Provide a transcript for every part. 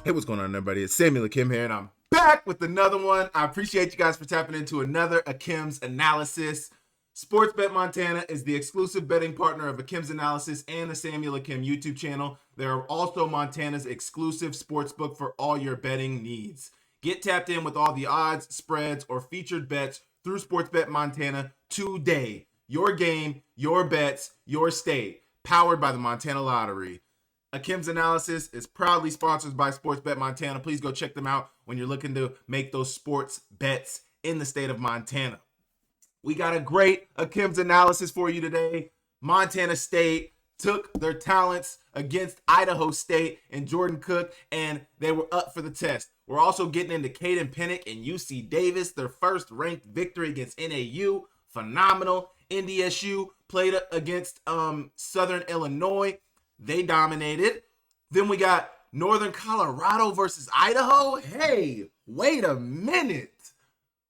Hey, what's going on, everybody? It's Samuel Akem here, and I'm back with another one. I appreciate you guys for tapping into another Akem'S analysis. Sportsbet Montana is the exclusive betting partner of Akem'S Analysis and the Samuel Akem YouTube channel. They are also Montana's exclusive sportsbook for all your betting needs. Get tapped in with all the odds, spreads, or featured bets through Sportsbet Montana today. Your game, your bets, your state. Powered by the Montana Lottery. Akem'S Analysis is proudly sponsored by Sportsbet Montana. Please go check them out when you're looking to make those sports bets in the state of Montana. We got a great Akem'S Analysis for you today. Montana State took their talents against Idaho State and Jordan Cook, and they were up for the test. We're also getting into Caden Pennick and UC Davis, their first ranked victory against NAU. Phenomenal. NDSU played against Southern Illinois. They dominated. Then we got Northern Colorado versus Idaho. Hey, wait a minute.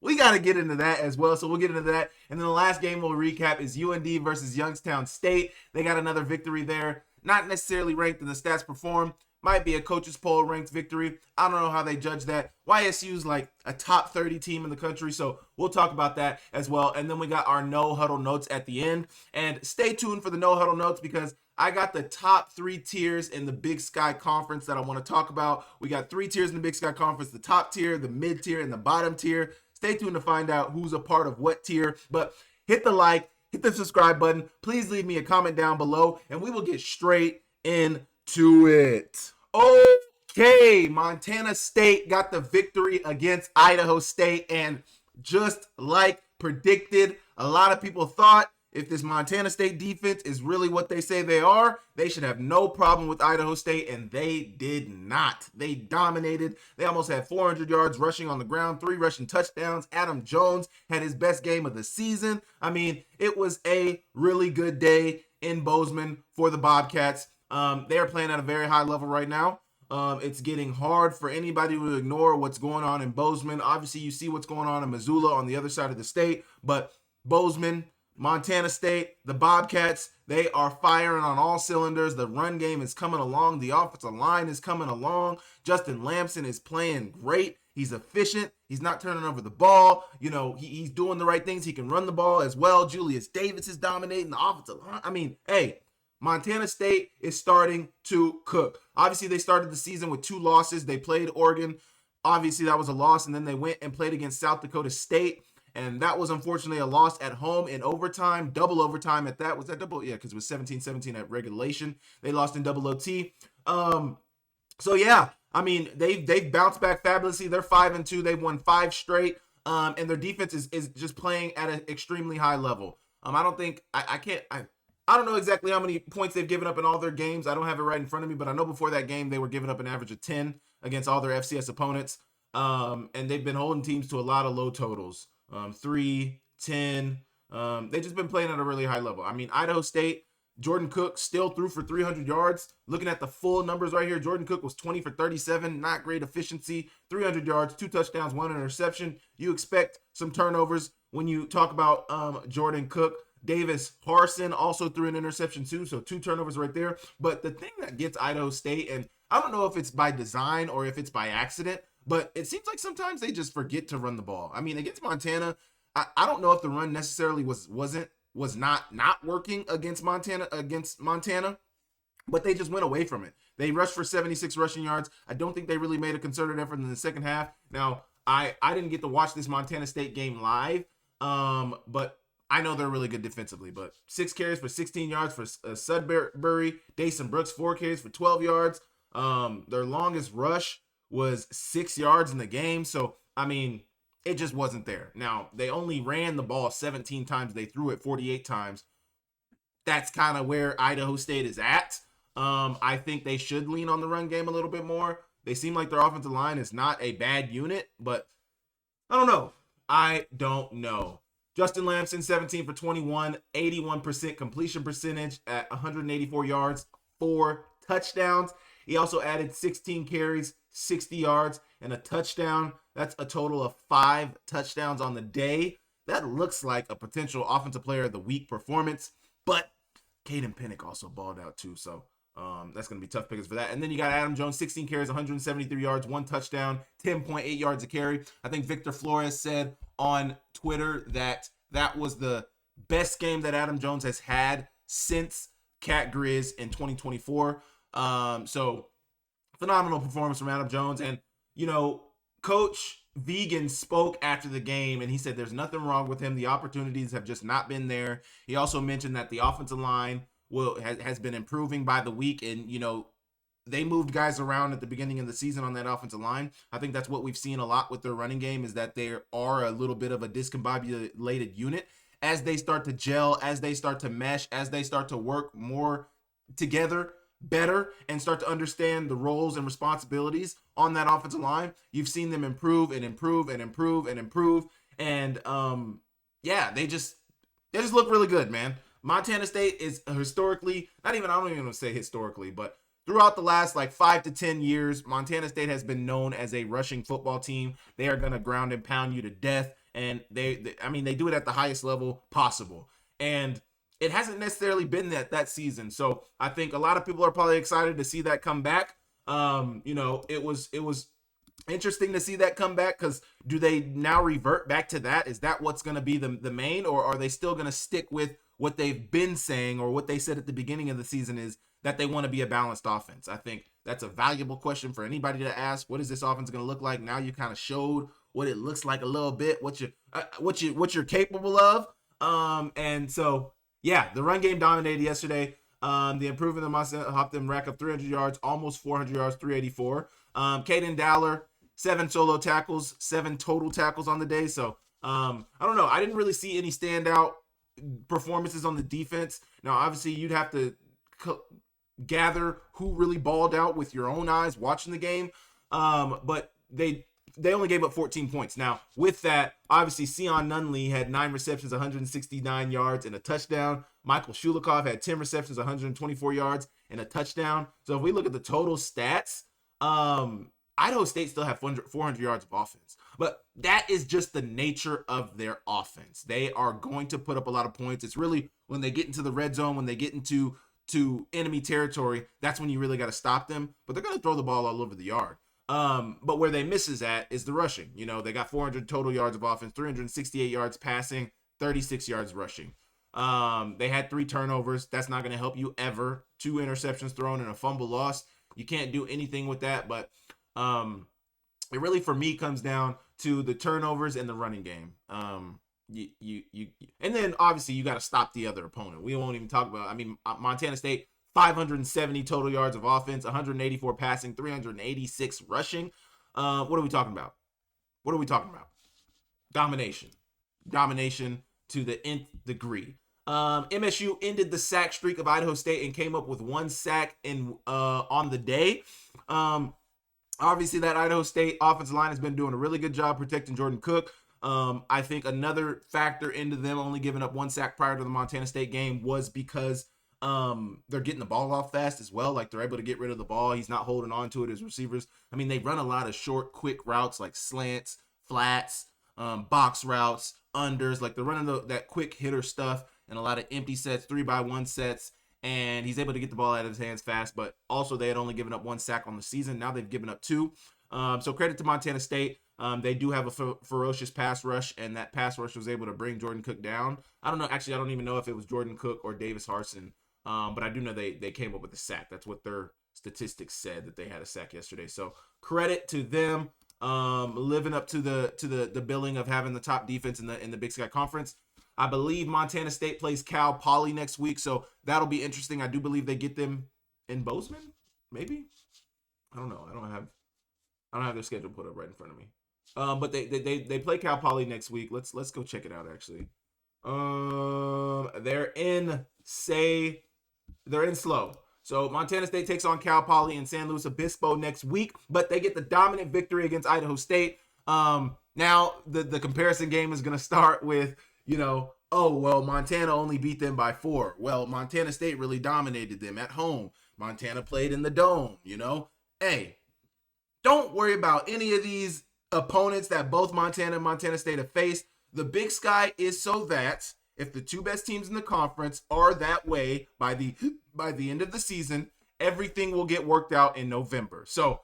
We got to get into that as well. So we'll get into that. And then the last game we'll recap is UND versus Youngstown State. They got another victory there. Not necessarily ranked in the stats perform. Might be a coaches poll ranked victory. I don't know how they judge that. YSU's like a top 30 team in the country. So we'll talk about that as well. And then we got our no huddle notes at the end. And stay tuned for the no huddle notes because I got the top 3 tiers in the Big Sky Conference that I want to talk about. We got 3 tiers in the Big Sky Conference, the top tier, the mid tier, and the bottom tier. Stay tuned to find out who's a part of what tier. But hit the like, hit the subscribe button. Please leave me a comment down below, and we will get straight into it. Okay, Montana State got the victory against Idaho State, and just like predicted, a lot of people thought if this Montana State defense is really what they say they are, they should have no problem with Idaho State, and they did not. They dominated. They almost had 400 yards rushing on the ground, 3 rushing touchdowns. Adam Jones had his best game of the season. I mean, it was a really good day in Bozeman for the Bobcats. They are playing at a very high level right now. It's getting hard for anybody to ignore what's going on in Bozeman. Obviously, you see what's going on in Missoula on the other side of the state, but Bozeman, Montana State, the Bobcats, they are firing on all cylinders. The run game is coming along. The offensive line is coming along. Justin Lamson is playing great. He's efficient. He's not turning over the ball. You know, he's doing the right things. He can run the ball as well. Julius Davis is dominating the offensive line. I mean, hey, Montana State is starting to cook. Obviously, they started the season with 2 losses. They played Oregon. Obviously, that was a loss. And then they went and played against South Dakota State. And that was unfortunately a loss at home in overtime, double overtime at that. Was that double? Yeah, because it was 17-17 at regulation. They lost in double OT. So yeah, I mean, they've bounced back fabulously. They're 5-2. They've won 5 straight. And their defense is just playing at an extremely high level. I don't think I don't know exactly how many points they've given up in all their games. I don't have it right in front of me, but I know before that game they were giving up an average of 10 against all their FCS opponents. And they've been holding teams to a lot of low totals. 3, 10. They've just been playing at a really high level. I mean, Idaho State, Jordan Cook still threw for 300 yards. Looking at the full numbers right here, Jordan Cook was 20 for 37. Not great efficiency. 300 yards, 2 touchdowns, 1 interception. You expect some turnovers when you talk about Jordan Cook. Davis Harson also threw an interception too, so 2 turnovers right there. But the thing that gets Idaho State, and I don't know if it's by design or if it's by accident, but it seems like sometimes they just forget to run the ball. I mean, against Montana, I don't know if the run necessarily was not working against Montana, but they just went away from it. They rushed for 76 rushing yards. I don't think they really made a concerted effort in the second half. Now, I didn't get to watch this Montana State game live, but I know they're really good defensively. But 6 carries for 16 yards for Sudbury. Dason Brooks, 4 carries for 12 yards. Their longest rush was 6 yards in the game. So, I mean, it just wasn't there. Now, they only ran the ball 17 times. They threw it 48 times. That's kind of where Idaho State is at. I think they should lean on the run game a little bit more. They seem like their offensive line is not a bad unit, but I don't know. Justin Lamson, 17 for 21, 81% completion percentage at 184 yards, 4 touchdowns. He also added 16 carries, 60 yards, and a touchdown. That's a total of 5 touchdowns on the day. That looks like a potential offensive player of the week performance, but Caden Pennick also balled out too. So That's going to be tough pickers for that. And then you got Adam Jones, 16 carries, 173 yards, 1 touchdown, 10.8 yards a carry. I think Victor Flores said on Twitter that that was the best game that Adam Jones has had since Cat Grizz in 2024. So phenomenal performance from Adam Jones. And, Coach Vegan spoke after the game, and he said there's nothing wrong with him. The opportunities have just not been there. He also mentioned that the offensive line has been improving by the week, and they moved guys around at the beginning of the season on that offensive line. I think that's what we've seen a lot with their running game, is that they are a little bit of a discombobulated unit. As they start to gel, as they start to mesh, as they start to work more together better and start to understand the roles and responsibilities on that offensive line, you've seen them improve and improve and improve and improve. And they just look really good, man. Montana State is historically, I don't even want to say historically, but throughout the last 5 to 10 years, Montana State has been known as a rushing football team. They are going to ground and pound you to death. And they do it at the highest level possible. And it hasn't necessarily been that season. So I think a lot of people are probably excited to see that come back. It was interesting to see that come back, because do they now revert back to that? Is that what's going to be the main, or are they still going to stick with what they've been saying, or what they said at the beginning of the season, is that they want to be a balanced offense? I think that's a valuable question for anybody to ask. What is this offense going to look like? Now you kind of showed what it looks like a little bit, what you're capable of. And so, yeah, the run game dominated yesterday. The improvement of Montana helped them rack up 300 yards, almost 400 yards, 384. Caden Dowler, 7 solo tackles, 7 total tackles on the day. So, I don't know. I didn't really see any standout performances on the defense. Now, obviously, you'd have to gather who really balled out with your own eyes watching the game. But they only gave up 14 points. Now, with that, obviously, Sion Nunley had 9 receptions, 169 yards, and a touchdown. Michael Shulikov had 10 receptions, 124 yards, and a touchdown. So if we look at the total stats, Idaho State still have 400 yards of offense. But that is just the nature of their offense. They are going to put up a lot of points. It's really when they get into the red zone, when they get into enemy territory, that's when you really got to stop them. But they're going to throw the ball all over the yard. But where they misses at is the rushing. They got 400 total yards of offense, 368 yards passing, 36 yards rushing. They had 3 turnovers. That's not going to help you ever. 2 interceptions thrown and a fumble lost. You can't do anything with that. But it really, for me, comes down to the turnovers and the running game. And then obviously you got to stop the other opponent. We won't even talk about. Montana State, 570 total yards of offense, 184 passing, 386 rushing. What are we talking about? Domination to the nth degree. MSU ended the sack streak of Idaho State and came up with 1 sack on the day. Obviously, that Idaho State offensive line has been doing a really good job protecting Jordan Cook. I think another factor into them only giving up 1 sack prior to the Montana State game was because they're getting the ball off fast as well. They're able to get rid of the ball. He's not holding on to it as receivers. They run a lot of short, quick routes like slants, flats, box routes, unders. They're running that quick hitter stuff and a lot of empty sets, 3x1 sets. And he's able to get the ball out of his hands fast. But also, they had only given up 1 sack on the season. Now they've given up 2. So credit to Montana State. They do have a ferocious pass rush, and that pass rush was able to bring Jordan Cook down. I don't know. Actually, I don't even know if it was Jordan Cook or Davis Harson. But I do know they came up with a sack. That's what their statistics said, that they had a sack yesterday. So credit to them, living up to the billing of having the top defense in the Big Sky Conference. I believe Montana State plays Cal Poly next week, so that'll be interesting. I do believe they get them in Bozeman, maybe. I don't know. I don't have their schedule put up right in front of me. But they play Cal Poly next week. Let's go check it out. Actually, they're in Slow. So Montana State takes on Cal Poly in San Luis Obispo next week, but they get the dominant victory against Idaho State. Now the comparison game is going to start with, Montana only beat them by 4. Well, Montana State really dominated them at home. Montana played in the dome, Hey, don't worry about any of these opponents that both Montana and Montana State have faced. The Big Sky is so that if the 2 best teams in the conference are that way by the end of the season, everything will get worked out in November. So,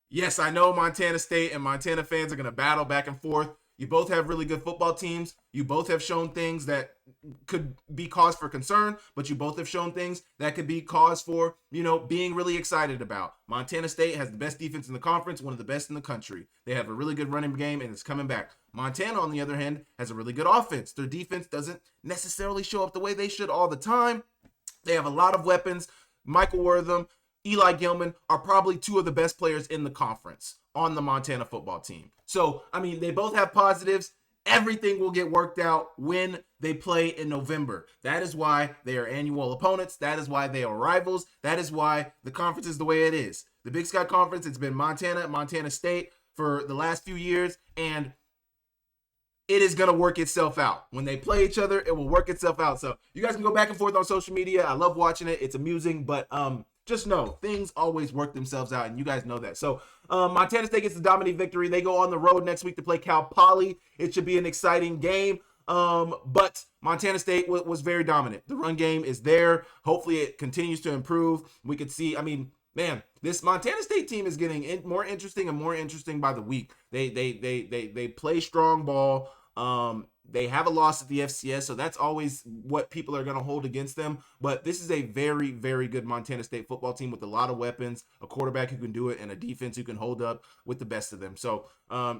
yes, I know Montana State and Montana fans are going to battle back and forth. You both have really good football teams. You both have shown things that could be cause for concern, but you both have shown things that could be cause for, being really excited about. Montana State has the best defense in the conference, one of the best in the country. They have a really good running game, and it's coming back. Montana, on the other hand, has a really good offense. Their defense doesn't necessarily show up the way they should all the time. They have a lot of weapons. Michael Wortham, Eli Gilman are probably two of the best players in the conference on the Montana football team. So, they both have positives. Everything will get worked out when they play in November. That is why they are annual opponents. That is why they are rivals. That is why the conference is the way it is. The Big Sky Conference, it's been Montana and Montana State for the last few years, and it is going to work itself out. When they play each other, it will work itself out. So you guys can go back and forth on social media. I love watching it. It's amusing, but just know things always work themselves out, and you guys know that. So Montana State gets the dominant victory. They go on the road next week to play Cal Poly. It should be an exciting game. But Montana State was very dominant. The run game is there. Hopefully it continues to improve. We could see, this Montana State team is getting more interesting and more interesting by the week. They play strong ball. They have a loss at the FCS, so that's always what people are going to hold against them. But this is a very, very good Montana State football team with a lot of weapons, a quarterback who can do it, and a defense who can hold up with the best of them. So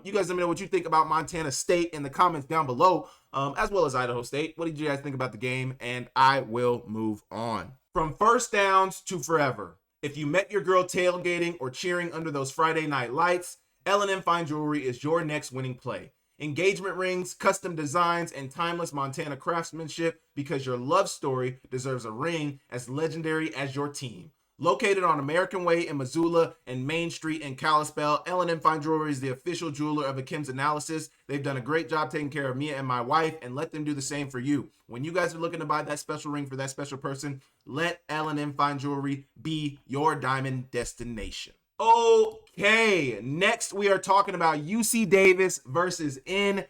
you guys let me know what you think about Montana State in the comments down below, as well as Idaho State. What did you guys think about the game? And I will move on. From first downs to forever. If you met your girl tailgating or cheering under those Friday night lights, L&M Fine Jewelry is your next winning play. Engagement rings, custom designs, and timeless Montana craftsmanship, because your love story deserves a ring as legendary as your team. Located on American Way in Missoula and Main Street in Kalispell, L&M Fine Jewelry is the official jeweler of Akem'S Analysis. They've done a great job taking care of me and my wife, and let them do the same for you. When you guys are looking to buy that special ring for that special person, let L&M Fine Jewelry be your diamond destination. Okay, next we are talking about UC Davis versus NAU.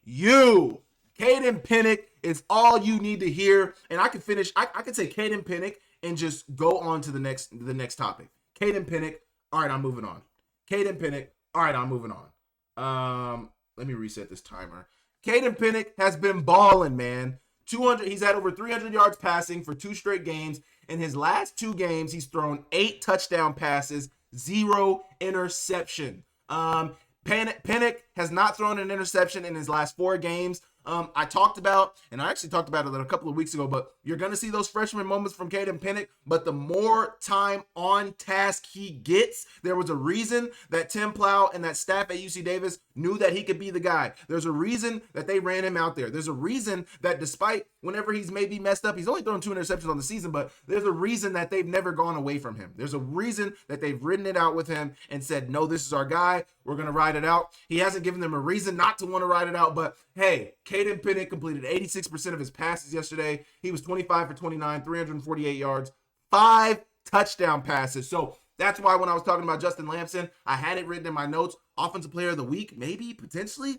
Caden Pennick is all you need to hear, and I could finish. I could say Caden Pennick and just go on to the next topic. Caden Pennick. All right, I'm moving on. Caden Pennick. All right, I'm moving on. Let me reset this timer. Caden Pennick has been balling, man. 200. He's had over 300 yards passing for 2 straight games. In his last 2 games, he's thrown 8 touchdown passes, 0 interception. Pennick has not thrown an interception in his last 4 games. I talked about, and I actually talked about it a couple of weeks ago, but you're going to see those freshman moments from Caden Pennick, but the more time on task he gets, there was a reason that Tim Plow and that staff at UC Davis knew that he could be the guy. There's a reason that they ran him out there. There's a reason that despite whenever he's maybe messed up, he's only thrown 2 interceptions on the season, but there's a reason that they've never gone away from him. There's a reason that they've ridden it out with him and said, no, this is our guy. We're going to ride it out. He hasn't given them a reason not to want to ride it out, but hey, Caden Pennick completed 86% of his passes yesterday. He was 25 for 29, 348 yards, 5 touchdown passes. So that's why when I was talking about Justin Lamson, I had it written in my notes, offensive player of the week, maybe, potentially.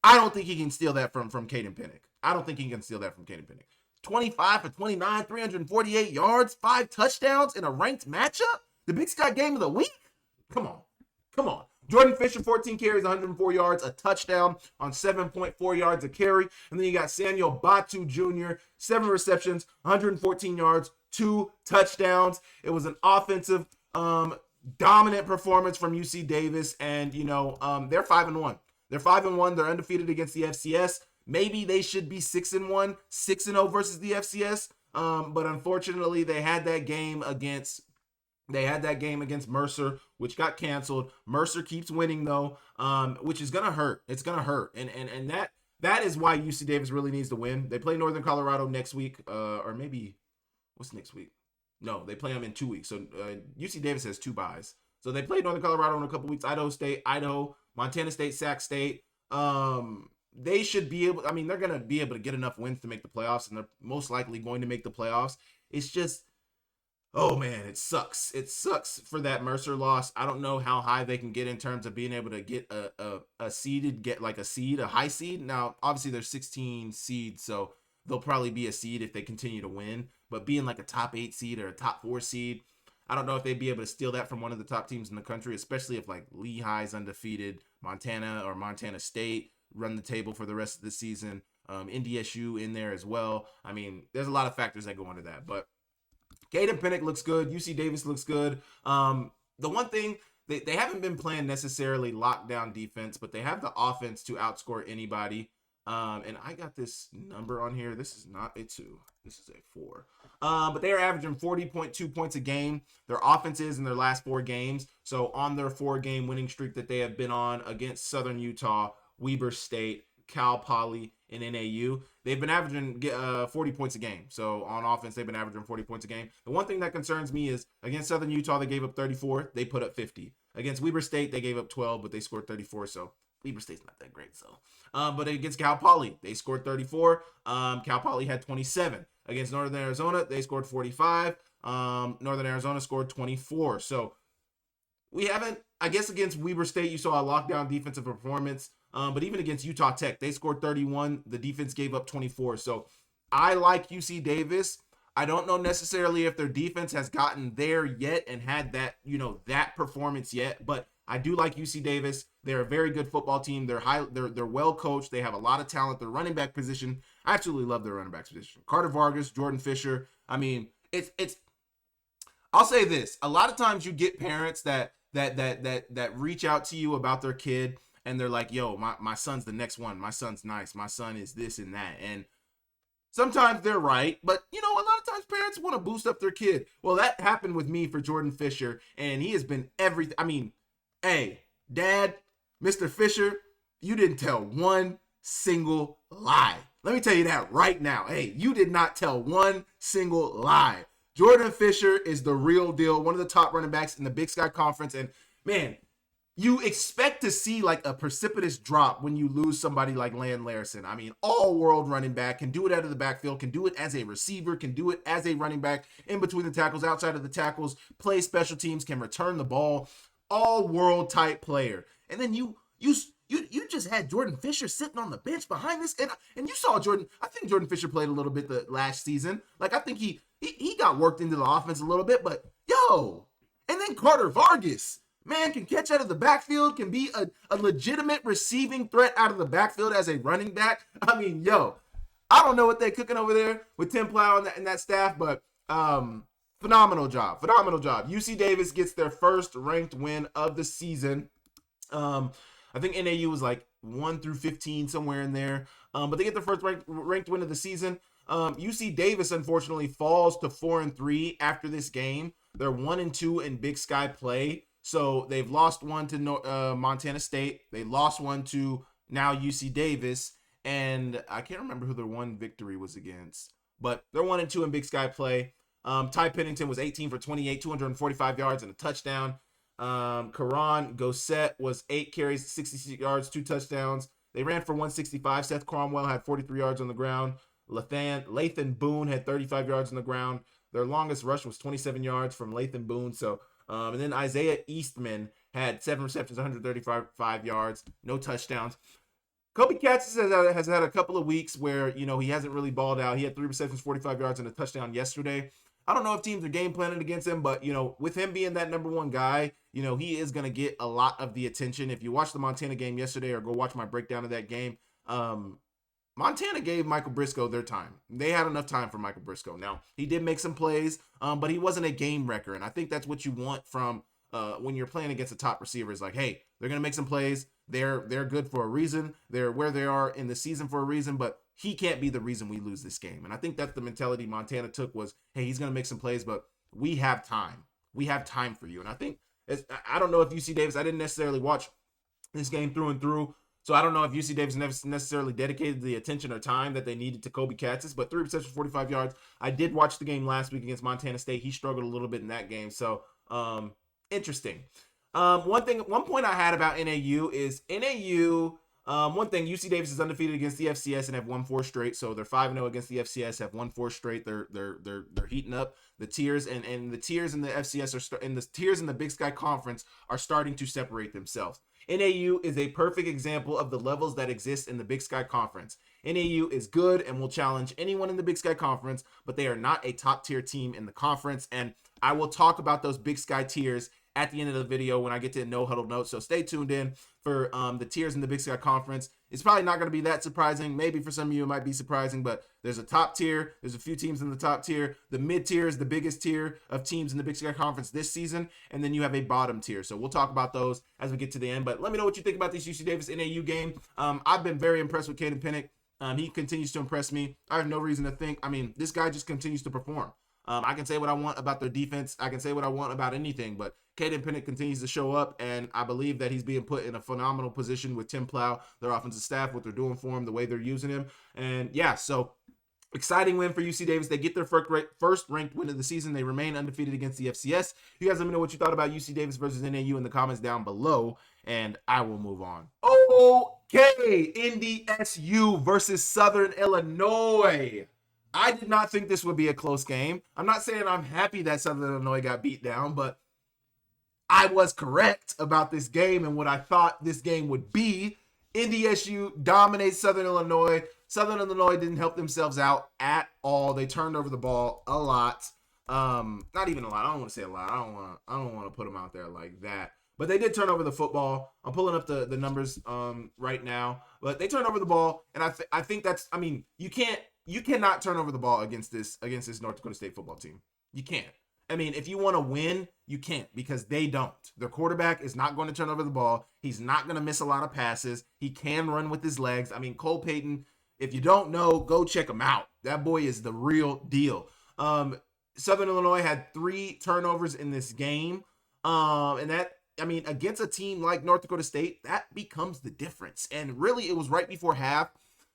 I don't think he can steal that from Caden Pennick. I don't think he can steal that from Caden Pennick. 25 for 29, 348 yards, 5 touchdowns in a ranked matchup? The Big Sky game of the week? Come on. Jordan Fisher, 14 carries, 104 yards, a touchdown on 7.4 yards a carry. And then you got Samuel Batu Jr., 7 receptions, 114 yards, 2 touchdowns. It was an offensive dominant performance from UC Davis. And, they're 5-1. They're 5-1. They're undefeated against the FCS. Maybe they should be 6-1, 6-0 versus the FCS. But unfortunately, they had that game against Mercer, which got canceled. Mercer keeps winning though, which is gonna hurt. It's gonna hurt, and that is why UC Davis really needs to win. They play Northern Colorado next week, or maybe what's next week? No, they play them in 2 weeks. So UC Davis has 2 byes. So they play Northern Colorado in a couple weeks. Idaho State, Montana State, Sac State. They should be able. They're gonna be able to get enough wins to make the playoffs, and they're most likely going to make the playoffs. It's just. Oh man, it sucks. It sucks for that Mercer loss. I don't know how high they can get in terms of being able to get a high seed. Now, obviously there's 16 seeds, so they'll probably be a seed if they continue to win. But being like a top 8 seed or a top 4 seed, I don't know if they'd be able to steal that from one of the top teams in the country, especially if like Lehigh's undefeated, Montana or Montana State run the table for the rest of the season. NDSU in there as well. I mean, there's a lot of factors that go into that, but Caden Pennick looks good. UC Davis looks good. The one thing, they haven't been playing necessarily lockdown defense, but they have the offense to outscore anybody. And I got this number on here. This is not a 2. This is a 4. But they are averaging 40.2 points a game. Their offense is in their last 4 games. So on their 4-game winning streak that they have been on against Southern Utah, Weber State, Cal Poly, and NAU, they've been averaging 40 points a game. So on offense, they've been averaging 40 points a game. The one thing that concerns me is against Southern Utah, they gave up 34. They put up 50. Against Weber State, they gave up 12, but they scored 34. So Weber State's not that great. So, but against Cal Poly, they scored 34. Cal Poly had 27. Against Northern Arizona, they scored 45. Northern Arizona scored 24. So we haven't, I guess against Weber State, you saw a lockdown defensive performance. But even against Utah Tech, they scored 31. The defense gave up 24. So I like UC Davis. I don't know necessarily if their defense has gotten there yet and had that, that performance yet, but I do like UC Davis. They're a very good football team. They're well coached. They have a lot of talent. Their running back position, I absolutely love their running back position. Carter Vargas, Jordan Fisher. I mean, it's I'll say this. A lot of times you get parents that reach out to you about their kid and they're like, yo, my son's the next one. My son's nice. My son is this and that. And sometimes they're right, but a lot of times parents want to boost up their kid. Well, that happened with me for Jordan Fisher, and he has been everything. I mean, hey, Dad, Mr. Fisher, you didn't tell one single lie. Let me tell you that right now. Hey, you did not tell one single lie. Jordan Fisher is the real deal, one of the top running backs in the Big Sky Conference, and man, you expect to see like a precipitous drop when you lose somebody like Land Larison. I mean, all-world running back, can do it out of the backfield, can do it as a receiver, can do it as a running back, in between the tackles, outside of the tackles, play special teams, can return the ball, all-world type player. And then you just had Jordan Fisher sitting on the bench behind this, and you saw Jordan. I think Jordan Fisher played a little bit the last season. Like I think he got worked into the offense a little bit, but yo, and then Carter Vargas. Man, can catch out of the backfield, can be a legitimate receiving threat out of the backfield as a running back. I mean, yo, I don't know what they're cooking over there with Tim Plow and that staff, but phenomenal job. UC Davis gets their first ranked win of the season. I think NAU was like 1 through 15, somewhere in there. But they get their first ranked win of the season. UC Davis, unfortunately, falls to 4-3 after this game. They're 1-2 in Big Sky play. So they've lost one to Montana State. They lost one to now UC Davis. And I can't remember who their one victory was against. But they're 1-2 in Big Sky play. Ty Pennington was 18 for 28, 245 yards and a touchdown. Karan Gosset was 8 carries, 66 yards, 2 touchdowns. They ran for 165. Seth Cromwell had 43 yards on the ground. Lathan Boone had 35 yards on the ground. Their longest rush was 27 yards from Lathan Boone. So and then Isaiah Eastman had 7 receptions, 135 yards, no touchdowns. Kobe Katz has had a couple of weeks where, he hasn't really balled out. He had 3 receptions, 45 yards, and a touchdown yesterday. I don't know if teams are game planning against him, but, with him being that number one guy, he is going to get a lot of the attention. If you watch the Montana game yesterday or go watch my breakdown of that game, Montana gave Michael Briscoe their time. They had enough time for Michael Briscoe. Now, he did make some plays, but he wasn't a game wrecker. And I think that's what you want from when you're playing against a top receiver. Is like, hey, they're going to make some plays. They're good for a reason. They're where they are in the season for a reason, but he can't be the reason we lose this game. And I think that's the mentality Montana took was, hey, he's going to make some plays, but we have time. We have time for you. And I think, I don't know if UC Davis, I didn't necessarily watch this game through and through. So I don't know if UC Davis necessarily dedicated the attention or time that they needed to Kobe Katzis, but 3 receptions, 45 yards. I did watch the game last week against Montana State. He struggled a little bit in that game. So interesting. One point I had about NAU is one thing, UC Davis is undefeated against the FCS and have won 4 straight. So they're 5-0 against the FCS, have won 4 straight. They're heating up. The tiers and the tiers in the FCS and the tiers in the Big Sky Conference are starting to separate themselves. NAU is a perfect example of the levels that exist in the Big Sky Conference. NAU is good and will challenge anyone in the Big Sky Conference, but they are not a top tier team in the conference. And I will talk about those Big Sky tiers at the end of the video when I get to no huddle notes. So stay tuned in for the tiers in the Big Sky Conference. It's probably not going to be that surprising. Maybe for some of you it might be surprising, but there's a top tier. There's a few teams in the top tier. The mid tier is the biggest tier of teams in the Big Sky Conference this season, and then you have a bottom tier. So we'll talk about those as we get to the end. But let me know what you think about this UC Davis NAU game. I've been very impressed with Caden Pennick. He continues to impress me. I have no reason to think. I mean, this guy just continues to perform. I can say what I want about their defense. I can say what I want about anything, but Caden Pennick continues to show up, and I believe that he's being put in a phenomenal position with Tim Plow, their offensive staff, what they're doing for him, the way they're using him. And yeah, so exciting win for UC Davis. They get their first ranked win of the season. They remain undefeated against the FCS. You guys let me know what you thought about UC Davis versus NAU in the comments down below, and I will move on. Okay, NDSU versus Southern Illinois. I did not think this would be a close game. I'm not saying I'm happy that Southern Illinois got beat down, but I was correct about this game and what I thought this game would be. NDSU dominates Southern Illinois. Southern Illinois didn't help themselves out at all. They turned over the ball a lot. Not even a lot. I don't want to say a lot. I don't want to put them out there like that. But they did turn over the football. I'm pulling up the numbers right now. But they turned over the ball, and I think that's, I mean, you cannot turn over the ball against this North Dakota State football team. You can't. I mean, if you want to win, you can't, because they don't. Their quarterback is not going to turn over the ball. He's not going to miss a lot of passes. He can run with his legs. I mean, Cole Payton, if you don't know, go check him out. That boy is the real deal. Southern Illinois had 3 turnovers in this game. And that, I mean, against a team like North Dakota State, that becomes the difference. And really, it was right before half.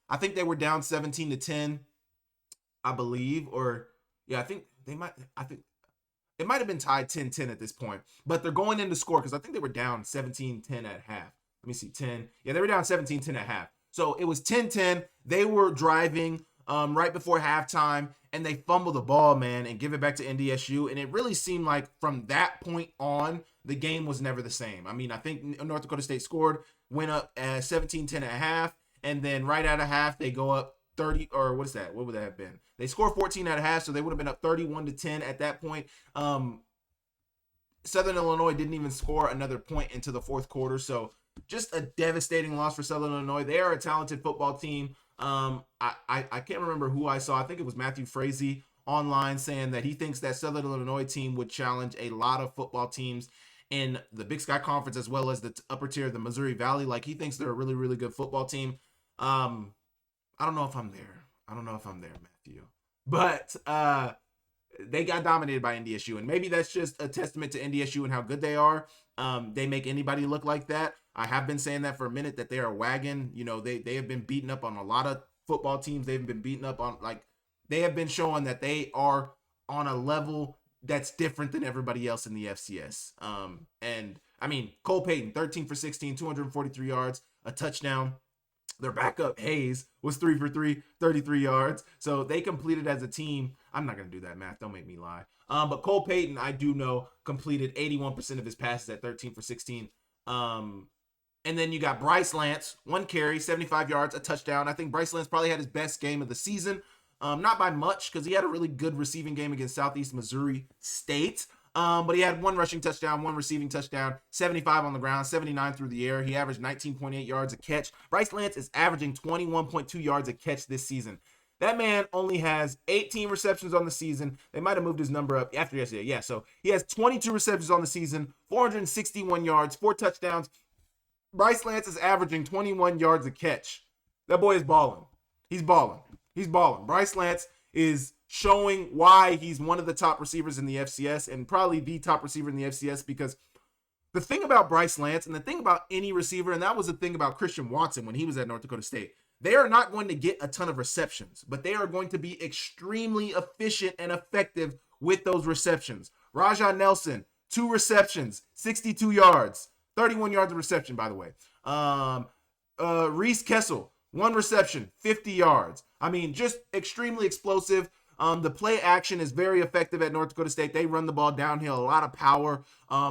I think they were down 17-10, I believe. Or, yeah, I think it might have been tied 10-10 at this point. But they're going in to score, because I think they were down 17-10 at half. Let me see, 10. Yeah, they were down 17-10 at half. So it was 10-10. They were driving right before halftime, and they fumble the ball, man, and give it back to NDSU. And it really seemed like from that point on, the game was never the same. I mean, I think North Dakota State went up 17-10 at half, and then right out of half, they go up 30, or what is that? What would that have been? They scored 14 at half, so they would have been up 31-10 at that point. Southern Illinois didn't even score another point into the fourth quarter, so just a devastating loss for Southern Illinois. They are a talented football team. I can't remember who I saw. I think it was Matthew Frazee online saying that he thinks that Southern Illinois team would challenge a lot of football teams in the Big Sky Conference, as well as the upper tier of the Missouri Valley. Like, he thinks they're a really, really good football team. I don't know if I'm there. Matthew. But they got dominated by NDSU, and maybe that's just a testament to NDSU and how good they are. They make anybody look like that. I have been saying that for a minute, that they are a wagon. You know, they have been beaten up on a lot of football teams. They've been beaten up on, like, they have been showing that they are on a level that's different than everybody else in the FCS. And I mean, Cole Payton, 13 for 16, 243 yards, a touchdown. Their backup, Hayes, was 3 for 3, 33 yards. So they completed as a team. I'm not going to do that math. Don't make me lie. But Cole Payton, I do know, completed 81% of his passes at 13 for 16. And then you got Bryce Lance, 1 carry, 75 yards, a touchdown. I think Bryce Lance probably had his best game of the season. Not by much, because he had a really good receiving game against Southeast Missouri State. But he had 1 rushing touchdown, 1 receiving touchdown, 75 on the ground, 79 through the air. He averaged 19.8 yards a catch. Bryce Lance is averaging 21.2 yards a catch this season. That man only has 18 receptions on the season. They might have moved his number up after yesterday. Yeah, so he has 22 receptions on the season, 461 yards, 4 touchdowns. Bryce Lance is averaging 21 yards a catch. That boy is balling. He's balling. Bryce Lance is showing why he's one of the top receivers in the FCS, and probably the top receiver in the FCS, because the thing about Bryce Lance, and the thing about any receiver, and that was the thing about Christian Watson when he was at North Dakota State, they are not going to get a ton of receptions, but they are going to be extremely efficient and effective with those receptions. Rajah Nelson, 2 receptions, 62 yards, 31 yards of reception, by the way. Reese Kessel, 1 reception, 50 yards. I mean, just extremely explosive. The play action is very effective at North Dakota State. They run the ball downhill, a lot of power.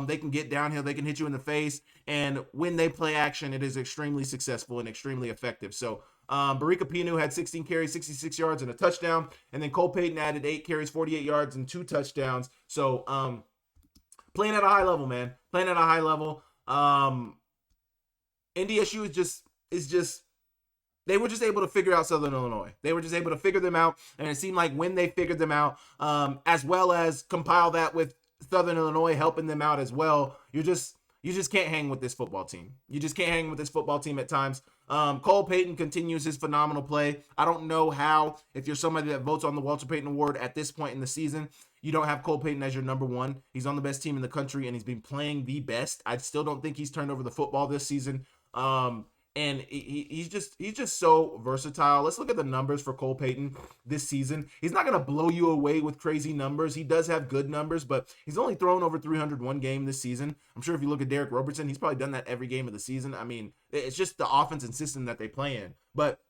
They can get downhill. They can hit you in the face. And when they play action, it is extremely successful and extremely effective. So Barika Pinu had 16 carries, 66 yards, and a touchdown. And then Cole Payton added 8 carries, 48 yards, and 2 touchdowns. So playing at a high level, man. Playing at a high level. NDSU is just they were just able to figure out Southern Illinois. They were just able to figure them out, and it seemed like when they figured them out, as well as compile that with Southern Illinois helping them out as well, you just can't hang with this football team. You just can't hang with this football team at times. Cole Payton continues his phenomenal play. I don't know how, if you're somebody that votes on the Walter Payton Award at this point in the season, you don't have Cole Payton as your number one. He's on the best team in the country, and he's been playing the best. I still don't think he's turned over the football this season. And he's just so versatile. Let's look at the numbers for Cole Payton this season. He's not going to blow you away with crazy numbers. He does have good numbers, but he's only thrown over 301 game this season. I'm sure if you look at Derek Robertson, he's probably done that every game of the season. I mean, it's just the offense and system that they play in. But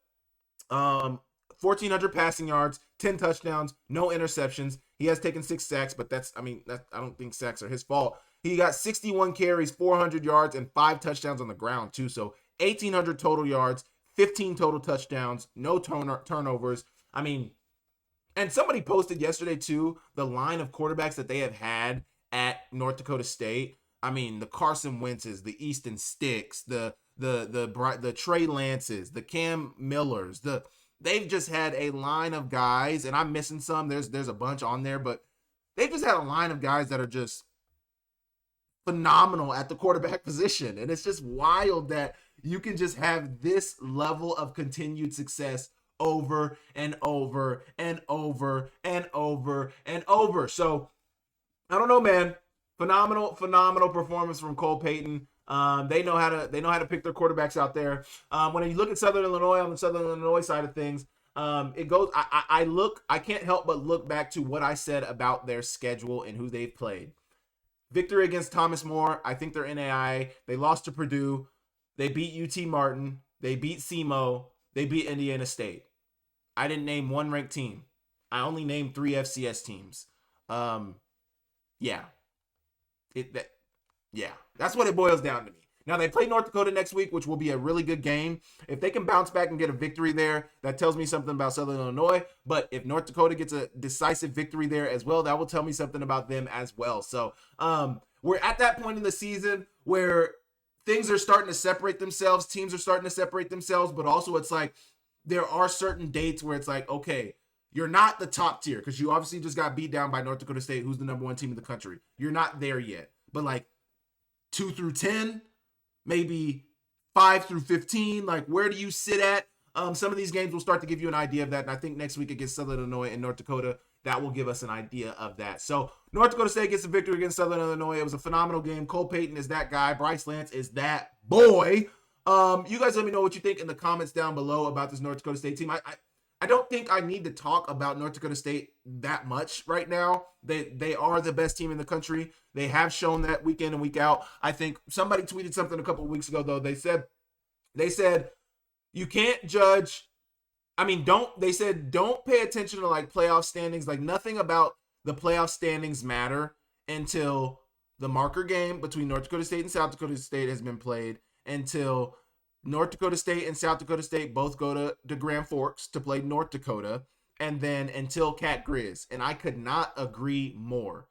1,400 passing yards, 10 touchdowns, no interceptions. He has taken 6 sacks, but I don't think sacks are his fault. He got 61 carries, 400 yards, and 5 touchdowns on the ground too. So 1,800 total yards, 15 total touchdowns, no turnovers. I mean, and somebody posted yesterday too, the line of quarterbacks that they have had at North Dakota State. I mean, the Carson Wentzes, the Easton Sticks, the Trey Lances, the Cam Millers, they've just had a line of guys, and I'm missing some. There's a bunch on there, but they've just had a line of guys that are just phenomenal at the quarterback position. And it's just wild that you can just have this level of continued success over and over and over and over and over. So I don't know, man. Phenomenal performance from Cole Payton. They know how to pick their quarterbacks out there. When you look at Southern Illinois, on the Southern Illinois side of things, it goes. I can't help but look back to what I said about their schedule and who they've played. Victory against Thomas More. I think they're NAI. They lost to Purdue. They beat UT Martin. They beat SEMO. They beat Indiana State. I didn't name one ranked team. I only named 3 FCS teams. Yeah. That's what it boils down to me. Now, they play North Dakota next week, which will be a really good game. If they can bounce back and get a victory there, that tells me something about Southern Illinois. But if North Dakota gets a decisive victory there as well, that will tell me something about them as well. So we're at that point in the season where things are starting to separate themselves. Teams are starting to separate themselves. But also it's like there are certain dates where it's like, okay, you're not the top tier because you obviously just got beat down by North Dakota State, who's the number 1 team in the country. You're not there yet. But like 2 through 10, maybe 5 through 15, like where do you sit at? Some of these games will start to give you an idea of that. And I think next week against Southern Illinois and North Dakota, that will give us an idea of that. So North Dakota State gets a victory against Southern Illinois. It was a phenomenal game. Cole Payton is that guy. Bryce Lance is that boy. You guys let me know what you think in the comments down below about this North Dakota State team. I don't think I need to talk about North Dakota State that much right now. They are the best team in the country. They have shown that week in and week out. I think somebody tweeted something a couple of weeks ago, though. They said you can't judge. Don't pay attention to like playoff standings. Like nothing about the playoff standings matter until the marker game between North Dakota State and South Dakota State has been played, until North Dakota State and South Dakota State both go to Grand Forks to play North Dakota, and then until Cat Grizz. And I could not agree more.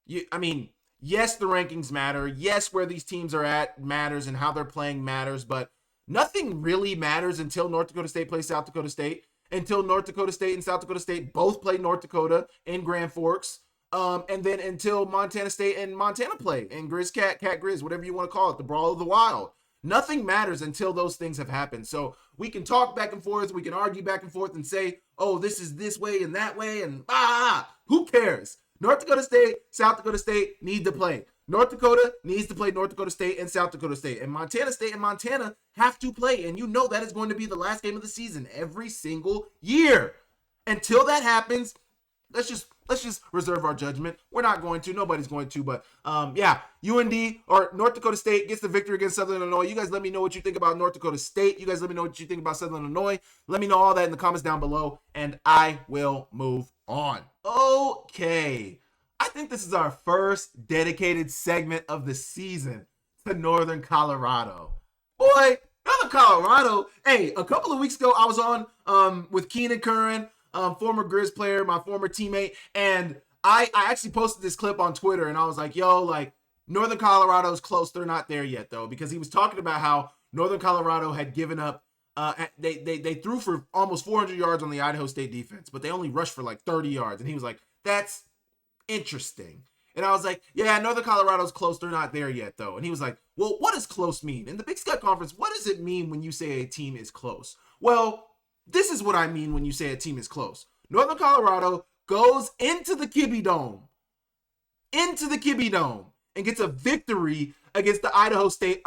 Yes, the rankings matter. Yes, where these teams are at matters and how they're playing matters, but nothing really matters until North Dakota State plays South Dakota State, until North Dakota State and South Dakota State both play North Dakota in Grand Forks, and then until Montana State and Montana play in Cat Grizz, whatever you want to call it, the Brawl of the Wild. Nothing matters until those things have happened. So we can talk back and forth, we can argue back and forth and say, oh, this is this way and that way, and who cares? North Dakota State, South Dakota State need to play. North Dakota needs to play North Dakota State and South Dakota State. And Montana State and Montana have to play. And you know that is going to be the last game of the season every single year. Until that happens, let's just reserve our judgment. We're not going to. Nobody's going to. But UND or North Dakota State gets the victory against Southern Illinois. You guys let me know what you think about North Dakota State. You guys let me know what you think about Southern Illinois. Let me know all that in the comments down below, and I will move on. Okay. I think this is our first dedicated segment of the season to Northern Colorado. Boy, Northern Colorado, hey, a couple of weeks ago, I was on with Keenan Curran, former Grizz player, my former teammate, and I actually posted this clip on Twitter, and I was like, yo, like, Northern Colorado's close. They're not there yet, though, because he was talking about how Northern Colorado had given up. They threw for almost 400 yards on the Idaho State defense, but they only rushed for like 30 yards. And he was like, that's interesting. And I was like, yeah, Northern Colorado's close. They're not there yet, though. And he was like, well, what does close mean? In the Big Sky Conference, what does it mean when you say a team is close? Well, this is what I mean when you say a team is close. Northern Colorado goes into the Kibbe Dome, and gets a victory against the Idaho State.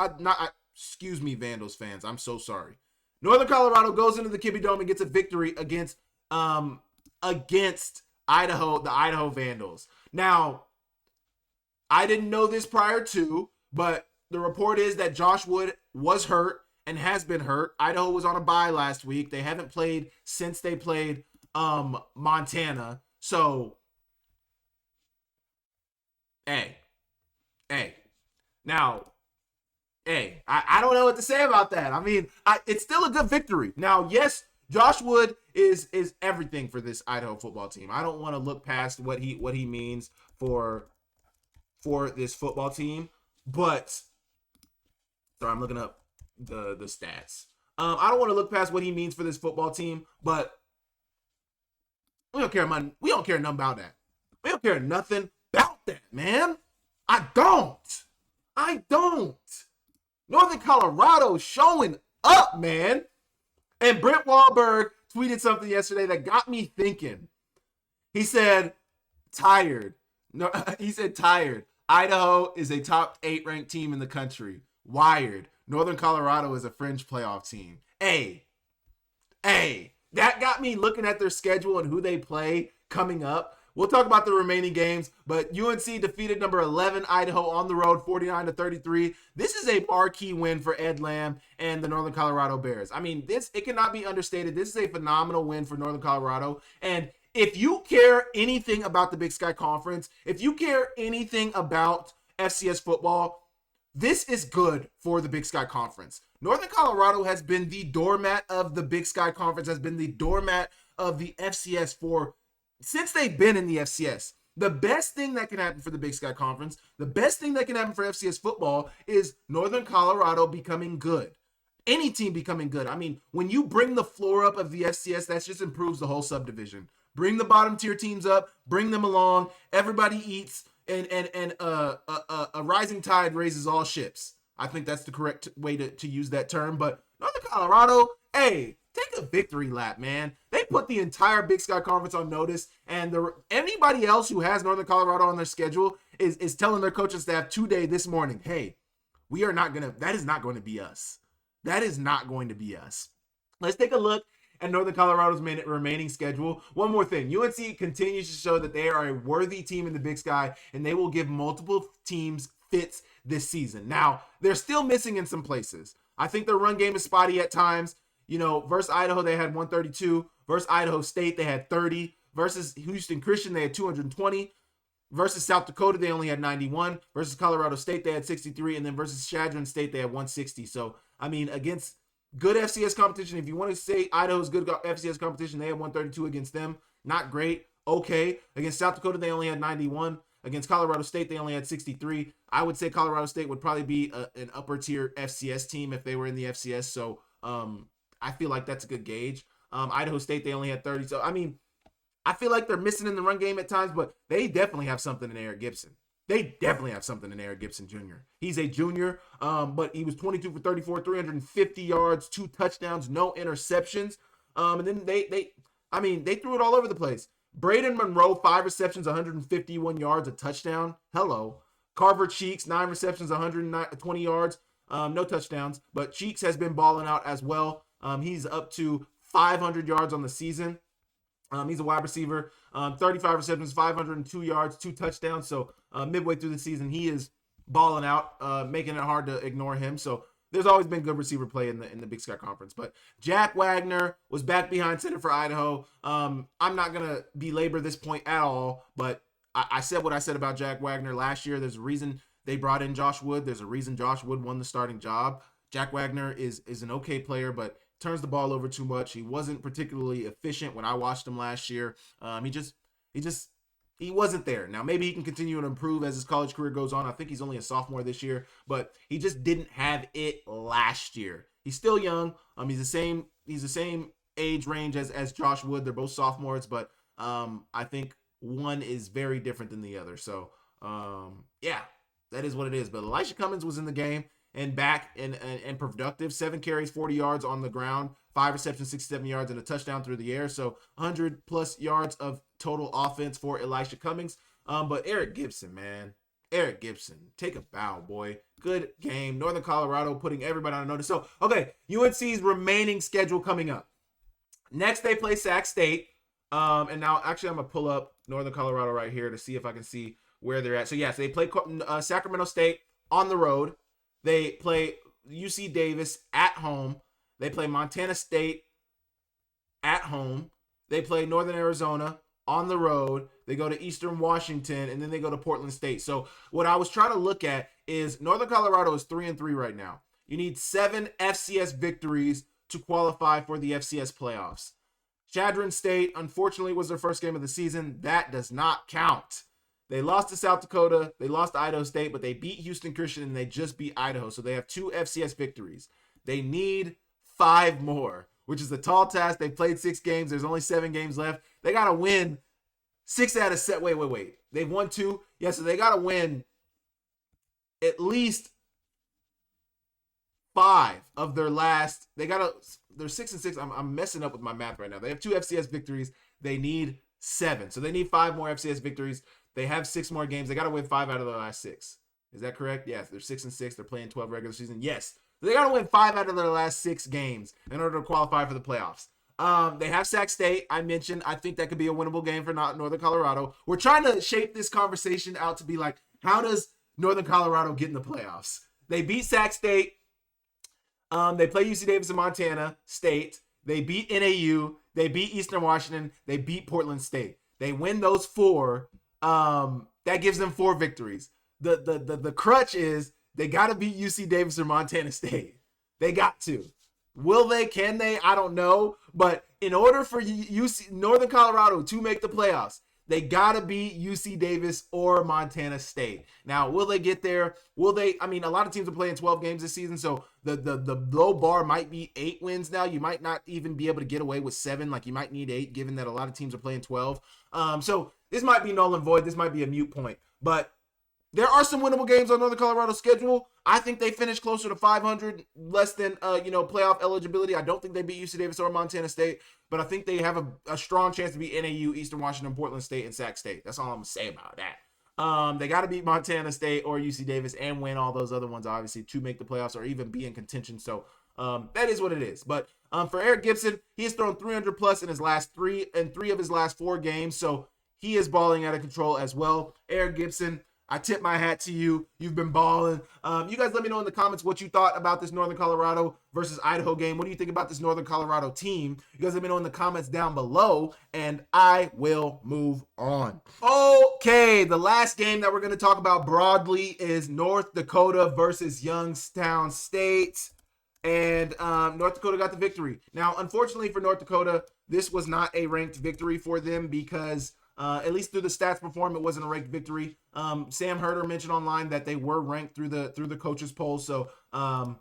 Excuse me, Vandals fans. I'm so sorry. Northern Colorado goes into the Kibbe Dome and gets a victory against Idaho, the Idaho Vandals. Now, I didn't know this prior to, but the report is that Josh Wood was hurt and has been hurt. Idaho was on a bye last week. They haven't played since they played Montana. So, hey. Now, I don't know what to say about that. I mean, it's still a good victory. Now, yes, Josh Wood is everything for this Idaho football team. I don't want to look past what he means for this football team, but sorry, I'm looking up the stats. I don't want to look past what he means for this football team, but we don't care nothing about that. We don't care nothing about that, man. I don't. Northern Colorado showing up, man. And Brent Wahlberg tweeted something yesterday that got me thinking. He said, tired. No, he said tired. Idaho is a top 8 ranked team in the country. Wired. Northern Colorado is a fringe playoff team. Hey, that got me looking at their schedule and who they play coming up. We'll talk about the remaining games, but UNC defeated number 11 Idaho on the road, 49-33. This is a marquee win for Ed Lamb and the Northern Colorado Bears. I mean, it cannot be understated. This is a phenomenal win for Northern Colorado. And if you care anything about the Big Sky Conference, if you care anything about FCS football, this is good for the Big Sky Conference. Northern Colorado has been the doormat of the Big Sky Conference, has been the doormat of the FCS since they've been in the FCS. The best thing that can happen for the Big Sky Conference, the best thing that can happen for FCS football is Northern Colorado becoming good. Any team becoming good. I mean, when you bring the floor up of the FCS, that just improves the whole subdivision. Bring the bottom tier teams up, bring them along, everybody eats, and a rising tide raises all ships. I think that's the correct way to use that term. But Northern Colorado, hey, take a victory lap, man. They put the entire Big Sky Conference on notice, and anybody else who has Northern Colorado on their schedule is telling their coaching staff today, this morning, hey, that is not going to be us. That is not going to be us. Let's take a look at Northern Colorado's remaining schedule. One more thing. UNC continues to show that they are a worthy team in the Big Sky, and they will give multiple teams fits this season. Now, they're still missing in some places. I think their run game is spotty at times. You know, versus Idaho, they had 132. Versus Idaho State, they had 30. Versus Houston Christian, they had 220. Versus South Dakota, they only had 91. Versus Colorado State, they had 63. And then versus Chadron State, they had 160. So, I mean, against good FCS competition, if you want to say Idaho's good FCS competition, they had 132 against them. Not great. Okay. Against South Dakota, they only had 91. Against Colorado State, they only had 63. I would say Colorado State would probably be an upper tier FCS team if they were in the FCS. So, I feel like that's a good gauge. Idaho State, they only had 30. So, I mean, I feel like they're missing in the run game at times, but they definitely have something in Eric Gibson. Jr. He's a junior, but he was 22 for 34, 350 yards, 2 touchdowns, no interceptions. And then they threw it all over the place. Braden Monroe, 5 receptions, 151 yards, a touchdown. Hello. Carver Cheeks, 9 receptions, 120 yards, no touchdowns. But Cheeks has been balling out as well. He's up to 500 yards on the season. He's a wide receiver, 35 receptions, 502 yards, 2 touchdowns. So midway through the season, he is balling out, making it hard to ignore him. So there's always been good receiver play in the Big Sky Conference. But Jack Wagner was back behind center for Idaho. I'm not going to belabor this point at all, but I said what I said about Jack Wagner last year. There's a reason they brought in Josh Wood. There's a reason Josh Wood won the starting job. Jack Wagner is an okay player, but turns the ball over too much. He wasn't particularly efficient when I watched him last year. He wasn't there. Now maybe he can continue to improve as his college career goes on. I think he's only a sophomore this year, but he just didn't have it last year. He's still young. He's the same age range as Josh Wood. They're both sophomores, but I think one is very different than the other. So yeah, that is what it is. But Elisha Cummings was in the game and back and productive. 7 carries, 40 yards on the ground, 5 receptions, 67 yards, and a touchdown through the air. So 100 plus yards of total offense for Elisha Cummings. But Eric Gibson, man. Eric Gibson, take a bow, boy. Good game. Northern Colorado putting everybody on notice. So, okay, UNC's remaining schedule coming up. Next, they play Sac State. And now, actually, I'm going to pull up Northern Colorado right here to see if I can see where they're at. So, yes, they play Sacramento State on the road. They play UC Davis at home. They play Montana State at home. They play Northern Arizona on the road. They go to Eastern Washington, and then they go to Portland State. So what I was trying to look at is Northern Colorado is 3-3 right now. You need 7 FCS victories to qualify for the FCS playoffs. Chadron State, unfortunately, was their first game of the season. That does not count. They lost to South Dakota. They lost to Idaho State, but they beat Houston Christian, and they just beat Idaho. So they have 2 FCS victories. They need 5 more, which is a tall task. They played 6 games. There's only 7 games left. They got to win 6 out of 7. Wait. They've won 2. Yeah, so they got to win at least 5 of their last. They're 6-6. I'm messing up with my math right now. They have 2 FCS victories. They need 7. So they need 5 more FCS victories. They have 6 more games. They got to win 5 out of their last 6. Is that correct? Yes, they're 6-6. They're playing 12 regular season. Yes. They got to win 5 out of their last 6 games in order to qualify for the playoffs. They have Sac State. I mentioned, I think that could be a winnable game for Northern Colorado. We're trying to shape this conversation out to be like, how does Northern Colorado get in the playoffs? They beat Sac State. They play UC Davis and Montana State. They beat NAU. They beat Eastern Washington. They beat Portland State. They win those 4. That gives them 4 victories. The crutch is they got to beat UC Davis or Montana State. They got to. Will they? Can they? I don't know. But in order for Northern Colorado to make the playoffs, they got to beat UC Davis or Montana State. Now, will they get there? Will they? I mean, a lot of teams are playing 12 games this season, so the low bar might be 8 wins now. You might not even be able to get away with 7. Like, you might need 8, given that a lot of teams are playing 12. So this might be null and void. This might be a moot point. But there are some winnable games on Northern Colorado's schedule. I think they finish closer to 500, less than playoff eligibility. I don't think they beat UC Davis or Montana State, but I think they have a strong chance to beat NAU, Eastern Washington, Portland State, and Sac State. That's all I'm gonna say about that. They got to beat Montana State or UC Davis and win all those other ones, obviously, to make the playoffs or even be in contention. So that is what it is. But for Eric Gibson, he has thrown 300 plus in his last 3 of his last 4 games, so he is balling out of control as well. Eric Gibson, I tip my hat to you. You've been balling. You guys let me know in the comments what you thought about this Northern Colorado versus Idaho game. What do you think about this Northern Colorado team? You guys let me know in the comments down below, and I will move on. Okay, the last game that we're going to talk about broadly is North Dakota versus Youngstown State. And North Dakota got the victory. Now, unfortunately for North Dakota, this was not a ranked victory for them because at least through the stats perform, it wasn't a ranked victory. Sam Herder mentioned online that they were ranked through the coaches poll. So, it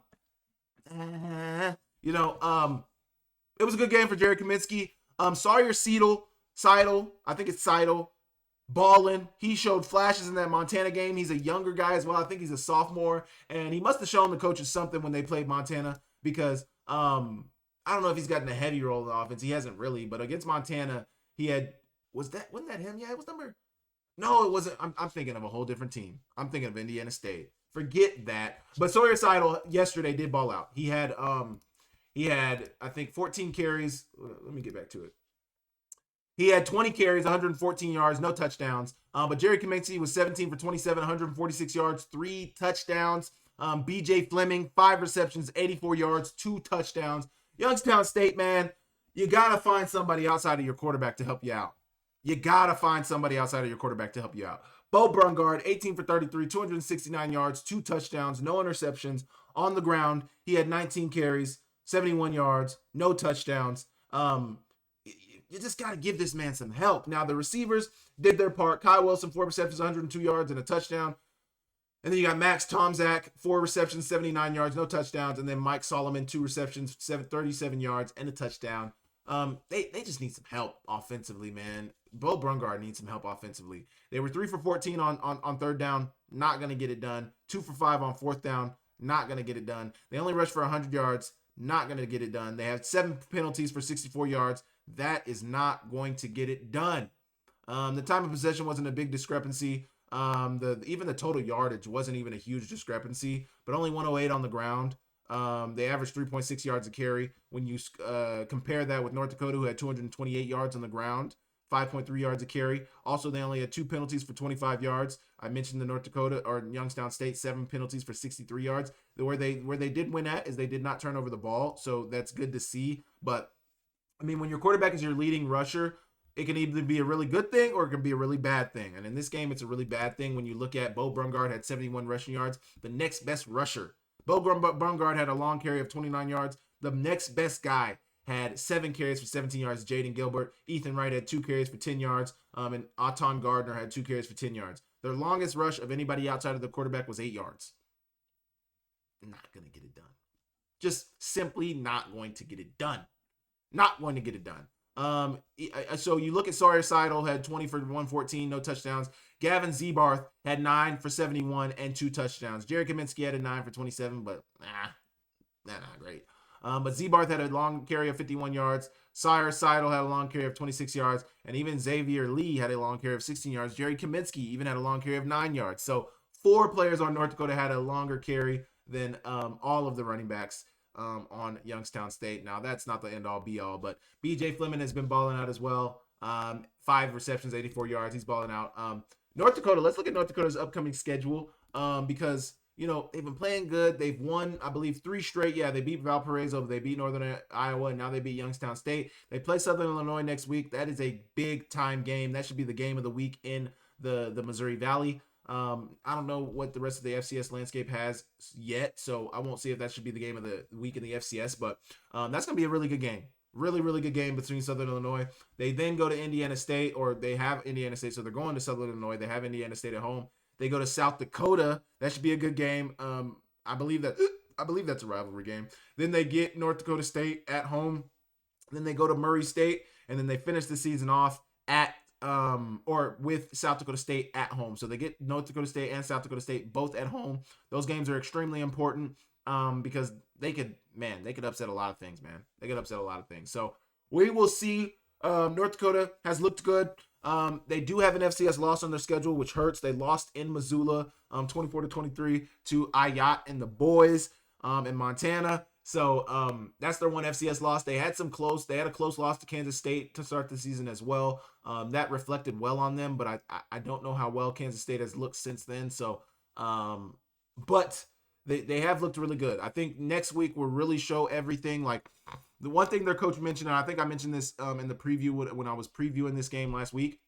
was a good game for Jared Kaminsky. Sawyer Seidel, I think it's Seidel, balling. He showed flashes in that Montana game. He's a younger guy as well. I think he's a sophomore, and he must have shown the coaches something when they played Montana because I don't know if he's gotten a heavy role in the offense. He hasn't really, but against Montana, he had. Wasn't that him? Yeah, it was number. No, it wasn't. I'm thinking of a whole different team. I'm thinking of Indiana State. Forget that. But Sawyer Seidel yesterday did ball out. He had I think 14 carries. Let me get back to it. He had 20 carries, 114 yards, no touchdowns. But Jerry Kaminsky was 17 for 27, 146 yards, 3 touchdowns. BJ Fleming, 5 receptions, 84 yards, 2 touchdowns. Youngstown State, man, you got to find somebody outside of your quarterback to help you out. You got to find somebody outside of your quarterback to help you out. Bo Brungard, 18 for 33, 269 yards, 2 touchdowns, no interceptions. On the ground, he had 19 carries, 71 yards, no touchdowns. You just got to give this man some help. Now, the receivers did their part. Kyle Wilson, 4 receptions, 102 yards, and a touchdown. And then you got Max Tomczak, 4 receptions, 79 yards, no touchdowns. And then Mike Solomon, 2 receptions, 37 yards, and a touchdown. They just need some help offensively, man. Bo Brungard needs some help offensively. They were 3 for 14 on third down, not going to get it done. 2 for 5 on fourth down, not going to get it done. They only rushed for 100 yards, not going to get it done. They have 7 penalties for 64 yards. That is not going to get it done. The time of possession wasn't a big discrepancy. Even the total yardage wasn't even a huge discrepancy, but only 108 on the ground. They averaged 3.6 yards a carry. When you compare that with North Dakota, who had 228 yards on the ground, 5.3 yards a carry. Also, they only had 2 penalties for 25 yards. I mentioned the North Dakota or Youngstown State, 7 penalties for 63 yards. Where they did win at is they did not turn over the ball, so that's good to see. But I mean, when your quarterback is your leading rusher, it can either be a really good thing or it can be a really bad thing. And in this game, it's a really bad thing when you look at Bo Brungard had 71 rushing yards. The next best rusher, Bo Brungard, had a long carry of 29 yards. The next best guy had 7 carries for 17 yards, Jaden Gilbert. Ethan Wright had 2 carries for 10 yards. And Auton Gardner had 2 carries for 10 yards. Their longest rush of anybody outside of the quarterback was 8 yards. Not going to get it done. Just simply not going to get it done. Not going to get it done. So you look at Sawyer Seidel, had 20 for 114, no touchdowns. Gavin Zebarth had 9 for 71 and 2 touchdowns. Jared Kaminsky had a 9 for 27, but not great. But Zebarth had a long carry of 51 yards. Sawyer Seidel had a long carry of 26 yards. And even Xavier Lee had a long carry of 16 yards. Jerry Kaminsky even had a long carry of 9 yards. So 4 players on North Dakota had a longer carry than all of the running backs on Youngstown State. Now, that's not the end-all, be-all, but B.J. Fleming has been balling out as well. 5 receptions, 84 yards. He's balling out. North Dakota, let's look at North Dakota's upcoming schedule because, you know, they've been playing good. They've won, I believe, 3 straight. Yeah, they beat Valparaiso. They beat Northern Iowa, and now they beat Youngstown State. They play Southern Illinois next week. That is a big-time game. That should be the game of the week in the Missouri Valley. I don't know what the rest of the FCS landscape has yet, so I won't see if that should be the game of the week in the FCS, but that's going to be a really good game. Really, really good game between Southern Illinois. They then go to Indiana State, or they have Indiana State, so they're going to Southern Illinois. They have Indiana State at home. They go to South Dakota. That should be a good game. I believe that's a rivalry game. Then they get North Dakota State at home. Then they go to Murray State, and then they finish the season off at or with South Dakota State at home. So they get North Dakota State and South Dakota State both at home. Those games are extremely important because they could upset a lot of things, man. They could upset a lot of things. So we will see. North Dakota has looked good. They do have an FCS loss on their schedule, which hurts. They lost in Missoula 24-23 to Ayat and the boys in Montana. So that's their one FCS loss. They had a close loss to Kansas State to start the season as well. That reflected well on them, but I don't know how well Kansas State has looked since then. So, but they have looked really good. I think next week will really show everything. Like the one thing their coach mentioned, and I think I mentioned this in the preview when I was previewing this game last week,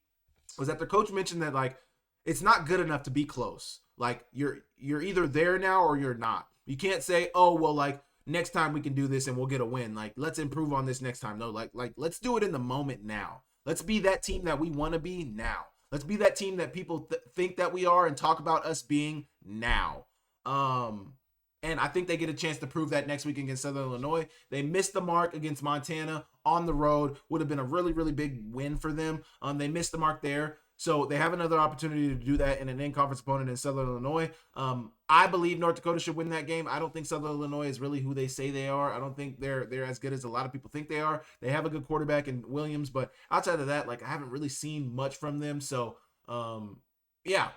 was that their coach mentioned that like it's not good enough to be close. Like you're either there now or you're not. You can't say, oh well, like next time we can do this and we'll get a win. Like let's improve on this next time. No, like let's do it in the moment now. Let's be that team that we want to be now. Let's be that team that people think that we are and talk about us being now. And I think they get a chance to prove that next week against Southern Illinois. They missed the mark against Montana on the road. Would have been a really, really big win for them. They missed the mark there. So they have another opportunity to do that in an in-conference opponent in Southern Illinois. I believe North Dakota should win that game. I don't think Southern Illinois is really who they say they are. I don't think they're as good as a lot of people think they are. They have a good quarterback in Williams, but outside of that, like I haven't really seen much from them. So, yeah.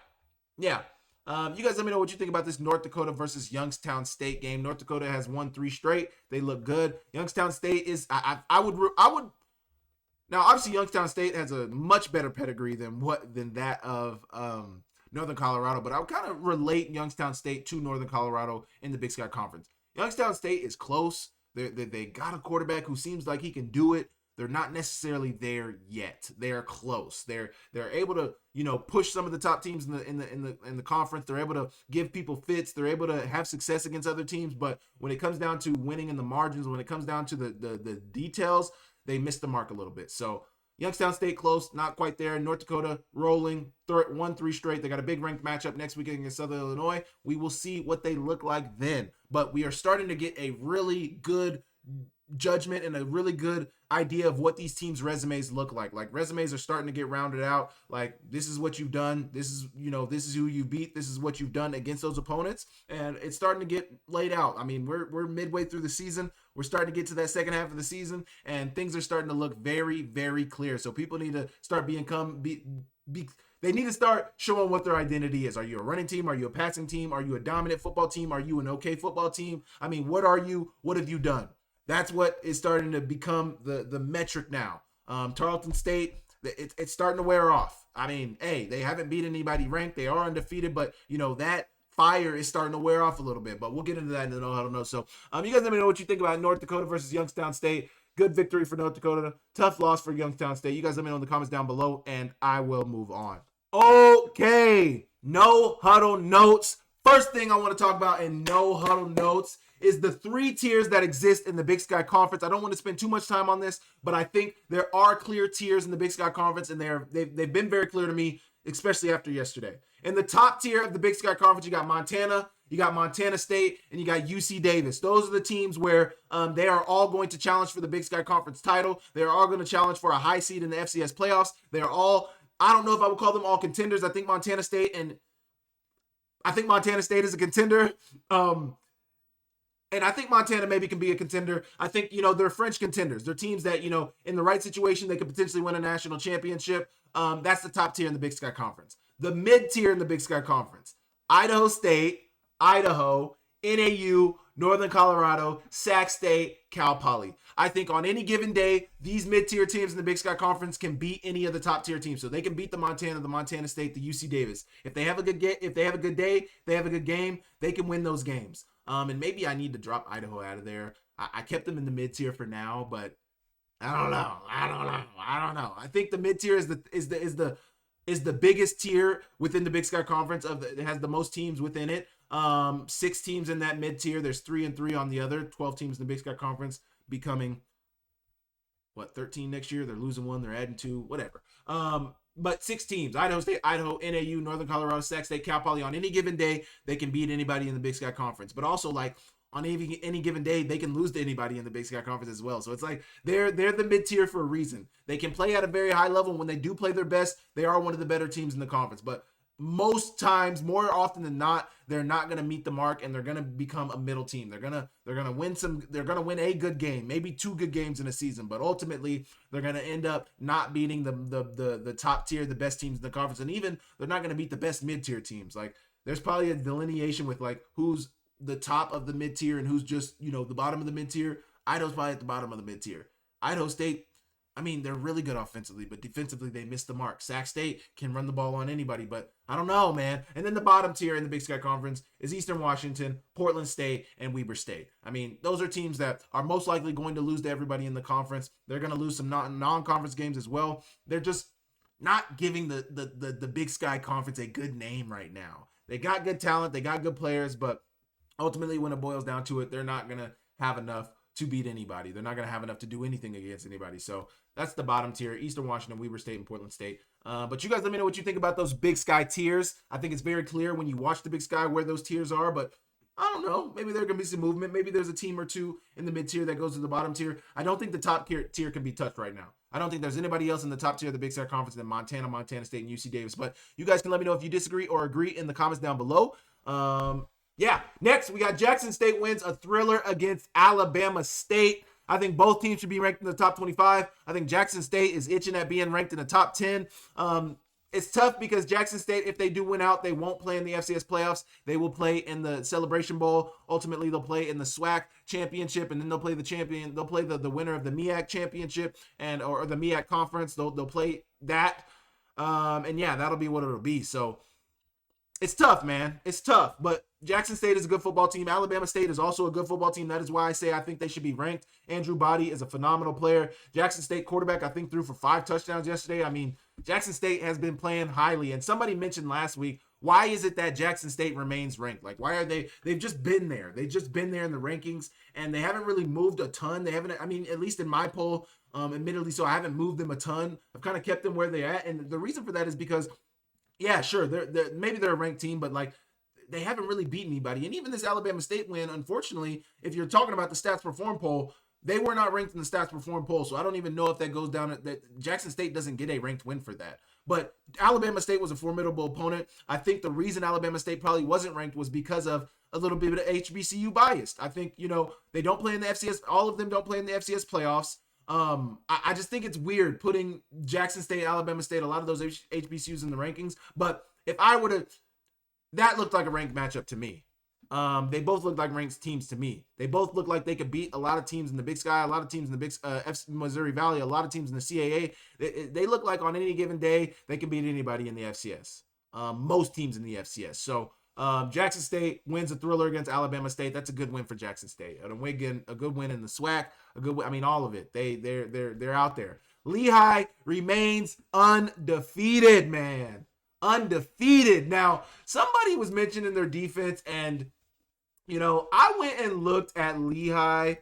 You guys let me know what you think about this North Dakota versus Youngstown State game. North Dakota has won 3 straight. They look good. Youngstown State is I would now obviously Youngstown State has a much better pedigree than that of Northern Colorado, but I would kind of relate Youngstown State to Northern Colorado in the Big Sky Conference. Youngstown State is close. They got a quarterback who seems like he can do it. they're not necessarily there yet. They are close. They're able to, push some of the top teams in the conference. They're able to give people fits. They're able to have success against other teams. But when it comes down to winning in the margins, when it comes down to the details, they miss the mark a little bit. So Youngstown State close, not quite there. North Dakota rolling, 3 straight. They got a big ranked matchup next weekend against Southern Illinois. We will see what they look like then. But we are starting to get a really good judgment and a really good idea of what these teams' resumes look like. Like, resumes are starting to get rounded out. Like, this is what you've done. This is who you beat. This is what you've done against those opponents. And it's starting to get laid out. I mean, we're midway through the season. We're starting to get to that second half of the season, and things are starting to look very, very clear. So people need to start they need to start showing what their identity is. Are you a running team? Are you a passing team? Are you a dominant football team? Are you an okay football team? I mean, what are you? What have you done? That's what is starting to become the metric now. Tarleton State, it's starting to wear off. I mean, hey, they haven't beat anybody ranked. They are undefeated, but that fire is starting to wear off a little bit. But we'll get into that in the Huddle Notes. So you guys let me know what you think about North Dakota versus Youngstown State. Good victory for North Dakota. Tough loss for Youngstown State. You guys let me know in the comments down below, and I will move on. Okay, no Huddle Notes. First thing I want to talk about in no Huddle Notes is the 3 tiers that exist in the Big Sky Conference. I don't want to spend too much time on this, but I think there are clear tiers in the Big Sky Conference, and they've been very clear to me, especially after yesterday. In the top tier of the Big Sky Conference, you got Montana, you got Montana State, and you got UC Davis. Those are the teams where they are all going to challenge for the Big Sky Conference title. They are all going to challenge for a high seed in the FCS playoffs. They're all, I don't know if I would call them all contenders. I think Montana State is a contender. And I think Montana maybe can be a contender. I think, they're French contenders. They're teams that, in the right situation, they could potentially win a national championship. That's the top tier in the Big Sky Conference. The mid tier in the Big Sky Conference: Idaho State, Idaho, NAU, Northern Colorado, Sac State, Cal Poly. I think on any given day, these mid-tier teams in the Big Sky Conference can beat any of the top-tier teams. So they can beat the Montana State, the UC Davis. If they have a good day, they have a good game, they can win those games. And maybe I need to drop Idaho out of there. I kept them in the mid-tier for now, but I don't know. I think the mid-tier is the biggest tier within the Big Sky Conference. It has the most teams within it. 6 teams in that mid tier. There's 3 and 3 on the other. 12 teams in the Big Sky Conference, becoming 13 next year. They're losing 1, they're adding 2, whatever. But 6 teams: Idaho State, Idaho, NAU, Northern Colorado, Sac State, Cal Poly. On any given day, they can beat anybody in the Big Sky Conference. But also, on any given day, they can lose to anybody in the Big Sky Conference as well. So it's like they're the mid-tier for a reason. They can play at a very high level. When they do play their best, they are one of the better teams in the conference. But most times, more often than not, they're not going to meet the mark, and they're going to become a middle team. They're going to win a good game, maybe 2 good games in a season, but ultimately they're going to end up not beating the top tier, the best teams in the conference. And even they're not going to beat the best mid-tier teams. Like, there's probably a delineation with who's the top of the mid-tier and who's just, the bottom of the mid-tier. Idaho's probably at the bottom of the mid-tier. Idaho State, they're really good offensively, but defensively they miss the mark. Sac State can run the ball on anybody, but I don't know, man. And then the bottom tier in the Big Sky Conference is Eastern Washington, Portland State, and Weber State. Those are teams that are most likely going to lose to everybody in the conference. They're going to lose some non-conference games as well. They're just not giving the Big Sky Conference a good name right now. They got good talent, they got good players, but ultimately when it boils down to it, they're not going to have enough to beat anybody. They're not going to have enough to do anything against anybody. So that's the bottom tier: Eastern Washington, Weber State, and Portland State. But you guys let me know what you think about those Big Sky tiers. I think it's very clear when you watch the Big Sky where those tiers are, but I don't know. Maybe there can be some movement. Maybe there's a team or 2 in the mid tier that goes to the bottom tier. I don't think the top tier can be touched right now. I don't think there's anybody else in the top tier of the Big Sky Conference than Montana, Montana State, and UC Davis. But you guys can let me know if you disagree or agree in the comments down below. Next, we got Jackson State wins a thriller against Alabama State. I think both teams should be ranked in the top 25. I think Jackson State is itching at being ranked in the top 10. It's tough because Jackson State, if they do win out, they won't play in the FCS playoffs. They will play in the Celebration Bowl. Ultimately, they'll play in the SWAC championship, and then they'll play the champion. They'll play the winner of the MEAC championship or the MEAC conference. They'll play that. That'll be what it'll be. So it's tough, man. It's tough. But Jackson State is a good football team. Alabama State is also a good football team. That is why I say I think they should be ranked. Andrew Body is a phenomenal player. Jackson State quarterback, I think, threw for 5 touchdowns yesterday. I mean, Jackson State has been playing highly. And somebody mentioned last week, why is it that Jackson State remains ranked? Like, why are they've just been there. They've just been there in the rankings, and they haven't really moved a ton. They haven't, I mean, at least in my poll, admittedly, so I haven't moved them a ton. I've kind of kept them where they're at. And the reason for that is because, yeah, sure, maybe they're a ranked team, but like, they haven't really beaten anybody. And even this Alabama State win, unfortunately, if you're talking about the stats perform poll, they were not ranked in the stats perform poll. So I don't even know if that goes down. That Jackson State doesn't get a ranked win for that. But Alabama State was a formidable opponent. I think the reason Alabama State probably wasn't ranked was because of a little bit of HBCU biased. I think, they don't play in the FCS. All of them don't play in the FCS playoffs. I just think it's weird putting Jackson State, Alabama State, a lot of those HBCUs in the rankings. But if I were to, that looked like a ranked matchup to me. They both looked like ranked teams to me. They both look like they could beat a lot of teams in the Big Sky, a lot of teams in the Big Missouri Valley, a lot of teams in the CAA. They look like on any given day they can beat anybody in the FCS. Most teams in the FCS. So Jackson State wins a thriller against Alabama State. That's a good win for Jackson State. A good win in the SWAC. All of it. They're out there. Lehigh remains undefeated, man. Undefeated. Now, somebody was mentioning their defense, and I went and looked at Lehigh,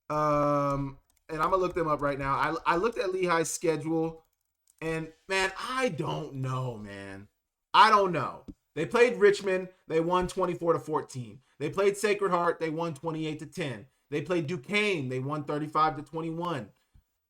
and I'm gonna look them up right now. I looked at Lehigh's schedule, and man, I don't know, man. I don't know. They played Richmond, they won 24-14. They played Sacred Heart, they won 28-10. They played Duquesne, they won 35-21.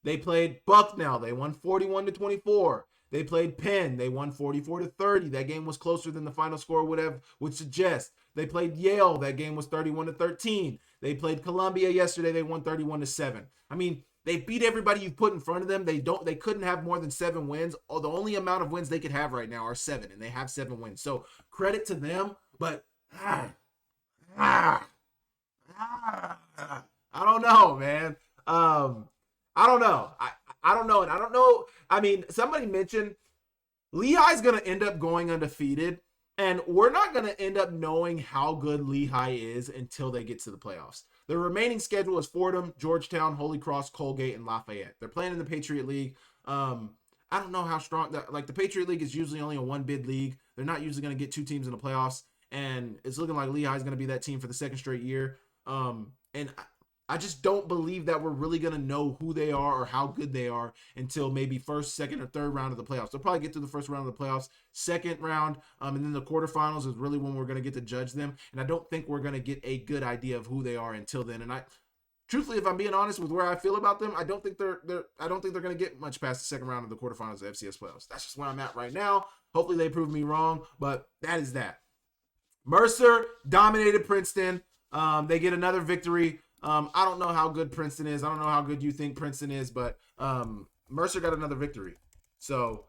They played Bucknell, they won 41-24. They played Penn. They won 44-30. That game was closer than the final score would suggest. They played Yale. That game was 31-13. They played Columbia yesterday. They won 31-7. I mean, they beat everybody you put in front of them. They couldn't have more than 7 wins. Oh, the only amount of wins they could have right now are 7, and they have 7 wins. So credit to them, but I don't know, man. I don't know. I don't know. And I don't know. I mean, somebody mentioned Lehigh's going to end up going undefeated, and we're not going to end up knowing how good Lehigh is until they get to the playoffs. The remaining schedule is Fordham, Georgetown, Holy Cross, Colgate, and Lafayette. They're playing in the Patriot League. I don't know how strong that, like, the Patriot League is usually only a 1-bid league. They're not usually going to get 2 teams in the playoffs, and it's looking like Lehigh's going to be that team for the second straight year. And I just don't believe that we're really going to know who they are or how good they are until maybe first, second, or third round of the playoffs. They'll probably get to the first round of the playoffs, second round, and then the quarterfinals is really when we're going to get to judge them. And I don't think we're going to get a good idea of who they are until then. And truthfully, if I'm being honest with where I feel about them, I don't think they're going to get much past the second round of the quarterfinals of FCS playoffs. That's just where I'm at right now. Hopefully they prove me wrong, but that is that. Mercer dominated Princeton. They get another victory. I don't know how good Princeton is. I don't know how good you think Princeton is, but Mercer got another victory. So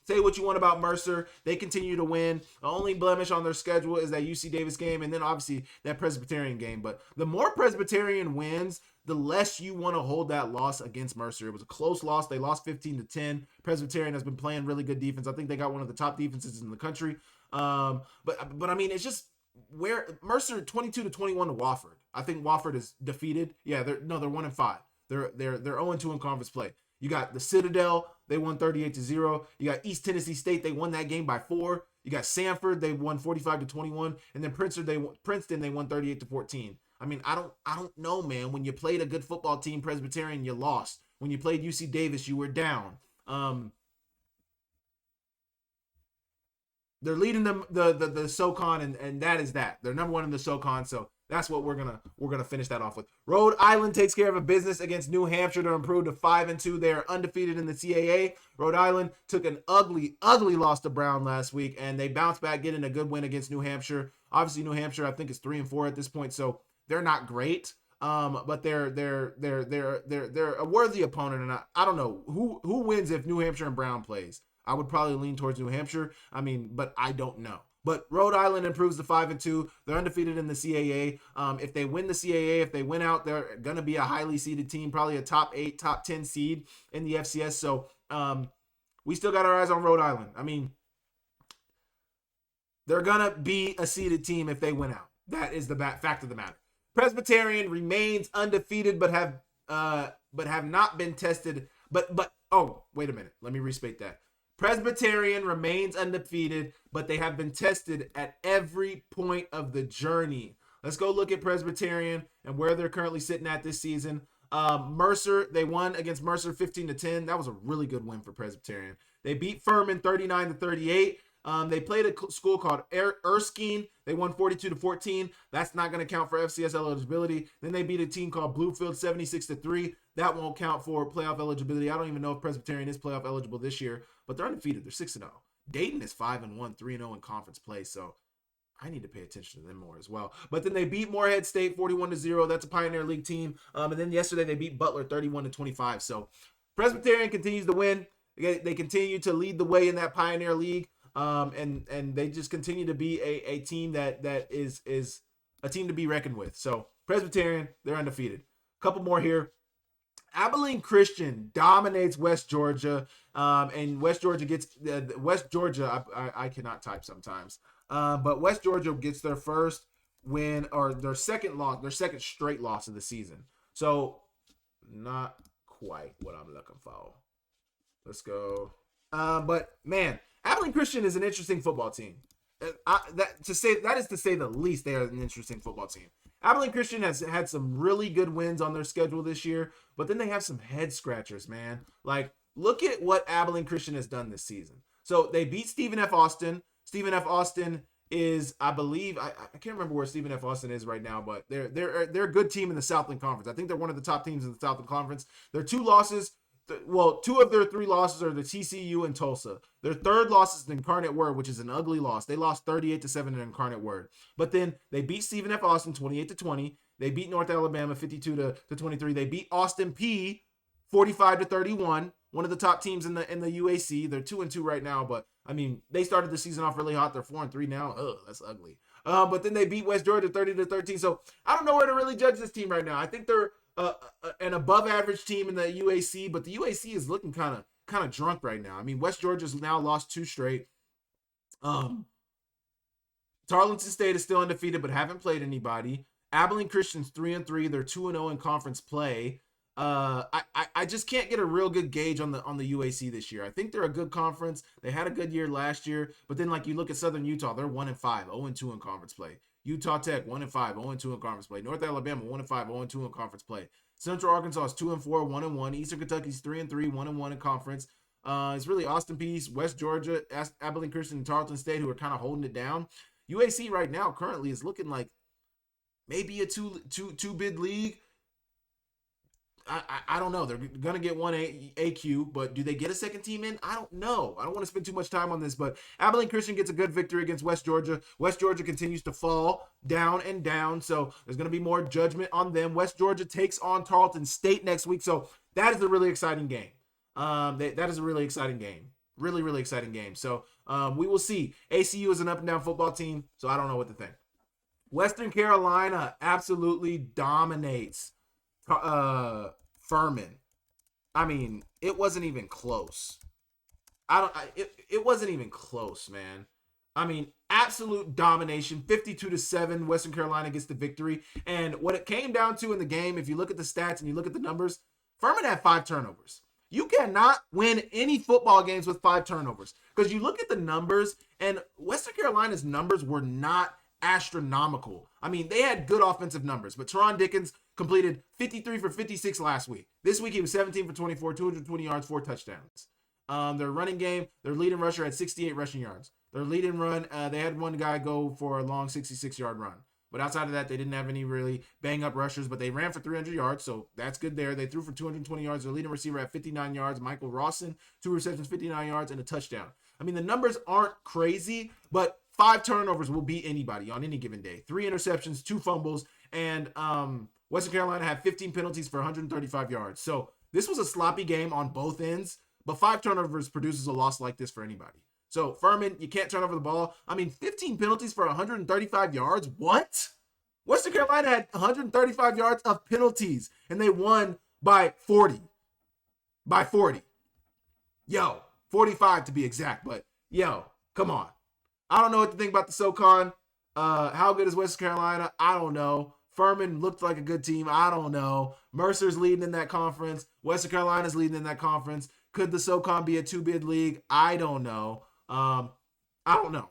say what you want about Mercer. They continue to win. The only blemish on their schedule is that UC Davis game, and then obviously that Presbyterian game. But the more Presbyterian wins, the less you want to hold that loss against Mercer. It was a close loss. They lost 15-10. Presbyterian has been playing really good defense. I think they got one of the top defenses in the country. But I mean, it's just where Mercer 22-21 to Wofford. I think Wofford is defeated. Yeah, they're 1-5. They're 0-2 in conference play. You got the Citadel, they won 38-0. You got East Tennessee State, they won that game by 4. You got Sanford, they won 45-21, and then Princeton, they won 38-14. I mean, I don't know, man. When you played a good football team, Presbyterian, you lost. When you played UC Davis, you were down. They're leading them the SoCon, and that is that. They're number 1 in the SoCon, so that's what we're gonna finish that off with. Rhode Island takes care of a business against New Hampshire to improve to 5-2. They are undefeated in the CAA. Rhode Island took an ugly loss to Brown last week, and they bounced back, getting a good win against New Hampshire. Obviously, New Hampshire, I think, is 3-4 at this point, so they're not great. But they're a worthy opponent, and I don't know who wins if New Hampshire and Brown plays. I would probably lean towards New Hampshire. I mean, but I don't know. But Rhode Island improves to 5-2. They're undefeated in the CAA. If they win the CAA, if they win out, they're going to be a highly seeded team, probably a top 8, top 10 seed in the FCS. So we still got our eyes on Rhode Island. I mean, they're going to be a seeded team if they win out. That is the fact of the matter. Presbyterian remains undefeated, but have not been tested. Oh, wait a minute. Let me restate that. Presbyterian remains undefeated, but they have been tested at every point of the journey. Let's go look at Presbyterian and where they're currently sitting at this season. Mercer, they won against Mercer 15-10. That was a really good win for Presbyterian. They beat Furman 39-38. They played a school called Erskine. They won 42-14. That's not going to count for FCS eligibility. Then they beat a team called Bluefield 76-3. That won't count for playoff eligibility. I don't even know if Presbyterian is playoff eligible this year, but they're undefeated. They're 6-0. Dayton is 5-1, 3-0 in conference play. So I need to pay attention to them more as well. But then they beat Morehead State 41-0. That's a Pioneer League team. And then yesterday they beat Butler 31-25. So Presbyterian continues to win. They continue to lead the way in that Pioneer League. And they just continue to be a team that is a team to be reckoned with. So Presbyterian, they're undefeated. A couple more here. Abilene Christian dominates West Georgia, and West Georgia gets West Georgia. I cannot type sometimes, but West Georgia gets their first win or their second straight loss of the season. So not quite what I'm looking for. Let's go. But man, Abilene Christian is an interesting football team. That is to say the least. They are an interesting football team. Abilene Christian has had some really good wins on their schedule this year, but then they have some head scratchers, man. Like, look at what Abilene Christian has done this season. So they beat Stephen F. Austin. Stephen F. Austin is, I believe, I can't remember where Stephen F. Austin is right now, but they're a good team in the Southland Conference. I think they're one of the top teams in the Southland Conference. Their two losses. Well, two of their three losses are the TCU and Tulsa. Their third loss is the Incarnate Word, which is an ugly loss. They lost 38-7 in Incarnate Word. But then they beat Stephen F. Austin 28-20. They beat North Alabama 52-23. They beat Austin P 45-31. One of the top teams in the UAC. They're 2-2 right now, but I mean, they started the season off really hot. They're 4-3 now. Ugh, that's ugly. But then they beat West Georgia 30-13. So I don't know where to really judge this team right now. I think they're an above average team in the UAC, but the UAC is looking kind of drunk right now. I mean, West Georgia's now lost 2 straight. Tarleton State is still undefeated, but haven't played anybody. Abilene Christian's 3-3. They're 2-0 in conference play. I just can't get a real good gauge on the UAC this year. I think they're a good conference. They had a good year last year, but then like you look at Southern Utah, they're 1-5, 0-2 in conference play. Utah Tech 1-5, 0-2 in conference play. North Alabama 1-5, 0-2 in conference play. Central Arkansas is 2-4, 1-1. Eastern Kentucky's 3-3, 1-1 in conference. It's really Austin Peay, West Georgia, Abilene Christian, and Tarleton State who are kind of holding it down. UAC right now currently is looking like maybe a two bid league. I don't know. They're going to get one AQ, but do they get a second team in? I don't know. I don't want to spend too much time on this, but Abilene Christian gets a good victory against West Georgia. West Georgia continues to fall down and down, so there's going to be more judgment on them. West Georgia takes on Tarleton State next week, so that is a really exciting game. That is a really exciting game. Really, really exciting game. So we will see. ACU is an up-and-down football team, so I don't know what to think. Western Carolina absolutely dominates Furman. I mean, it wasn't even close. It wasn't even close, man. I mean, absolute domination, 52-7. Western Carolina gets the victory. And what it came down to in the game, if you look at the stats and you look at the numbers, Furman had 5 turnovers. You cannot win any football games with 5 turnovers because you look at the numbers, and Western Carolina's numbers were not astronomical. I mean, they had good offensive numbers, but Teron Dickens completed 53 for 56 last week. This week he was 17 for 24, 220 yards, 4 touchdowns. Their running game, their leading rusher had 68 rushing yards. Their leading run, they had one guy go for a long 66-yard run. But outside of that, they didn't have any really bang-up rushers, but they ran for 300 yards, so that's good there. They threw for 220 yards. Their leading receiver had 59 yards. Michael Rawson, 2 receptions, 59 yards, and a touchdown. I mean, the numbers aren't crazy, but 5 turnovers will beat anybody on any given day. 3 interceptions, 2 fumbles, and Western Carolina had 15 penalties for 135 yards. So this was a sloppy game on both ends, but 5 turnovers produces a loss like this for anybody. So Furman, you can't turn over the ball. I mean, 15 penalties for 135 yards. What? Western Carolina had 135 yards of penalties, and they won by 40. By 40. Yo, 45 to be exact, but yo, come on. I don't know what to think about the SoCon. How good is West Carolina? I don't know. Furman looked like a good team. I don't know. Mercer's leading in that conference. Western Carolina's leading in that conference. Could the SoCon be a two-bid league? I don't know. I don't know.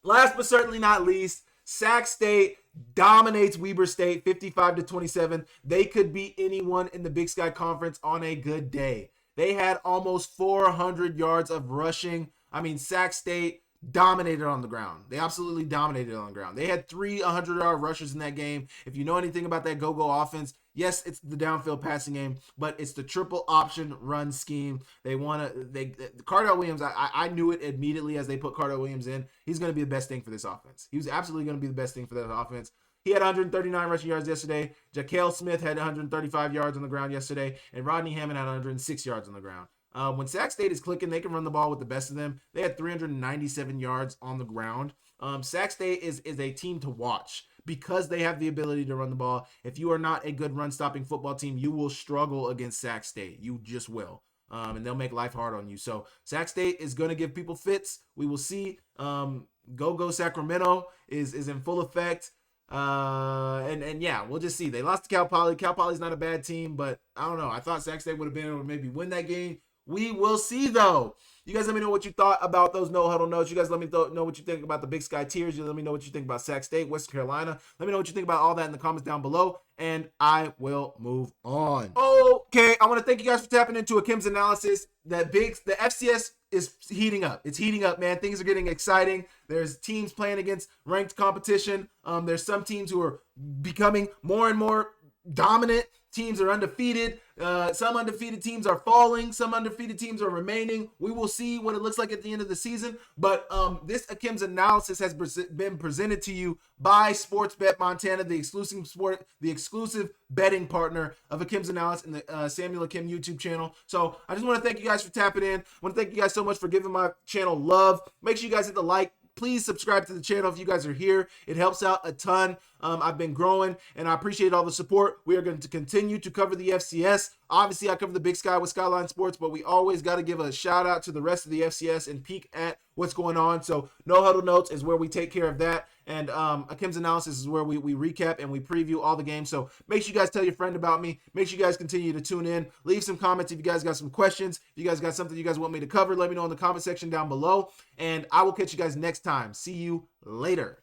Last but certainly not least, Sac State dominates Weber State 55-27. They could beat anyone in the Big Sky Conference on a good day. They had almost 400 yards of rushing. I mean, Sac State dominated on the ground. They absolutely dominated on the ground. They had 3 100-yard rushers in that game. If you know anything about that go-go offense, yes, it's the downfield passing game, but it's the triple option run scheme. Cardell Williams, I knew it immediately as they put Cardell Williams in. He's going to be the best thing for this offense. He was absolutely going to be the best thing for that offense. He had 139 rushing yards yesterday. Jaquel Smith had 135 yards on the ground yesterday, and Rodney Hammond had 106 yards on the ground. When Sac State is clicking, they can run the ball with the best of them. They had 397 yards on the ground. Sac State is a team to watch because they have the ability to run the ball. If you are not a good run-stopping football team, you will struggle against Sac State. You just will. And they'll make life hard on you. So Sac State is going to give people fits. We will see. Go Sacramento is in full effect. And yeah, we'll just see. They lost to Cal Poly. Cal Poly's not a bad team, but I don't know. I thought Sac State would have been able to maybe win that game. We will see, though. You guys let me know what you thought about those no huddle notes. You guys let me know what you think about the Big Sky Tiers. You let me know what you think about Sac State, Western Carolina. Let me know what you think about all that in the comments down below, and I will move on. Okay, I want to thank you guys for tapping into Akem'S analysis. The FCS is heating up. It's heating up, man. Things are getting exciting. There's teams playing against ranked competition. There's some teams who are becoming more and more dominant. Teams are undefeated. Some undefeated teams are falling. Some undefeated teams are remaining. We will see what it looks like at the end of the season. But this Akem'S analysis has been presented to you by Sportsbet Montana, the exclusive betting partner of Akem'S analysis and the Samuel Akem YouTube channel. So I just want to thank you guys for tapping in. I want to thank you guys so much for giving my channel love. Make sure you guys hit the like. Please subscribe to the channel if you guys are here. It helps out a ton. I've been growing, and I appreciate all the support. We are going to continue to cover the FCS. Obviously, I cover the Big Sky with Skyline Sports, but we always got to give a shout-out to the rest of the FCS and peek at what's going on. So No Huddle Notes is where we take care of that, and Akem'S analysis is where we recap and we preview all the games. So make sure you guys tell your friend about me. Make sure you guys continue to tune in. Leave some comments if you guys got some questions. If you guys got something you guys want me to cover, let me know in the comment section down below, and I will catch you guys next time. See you later.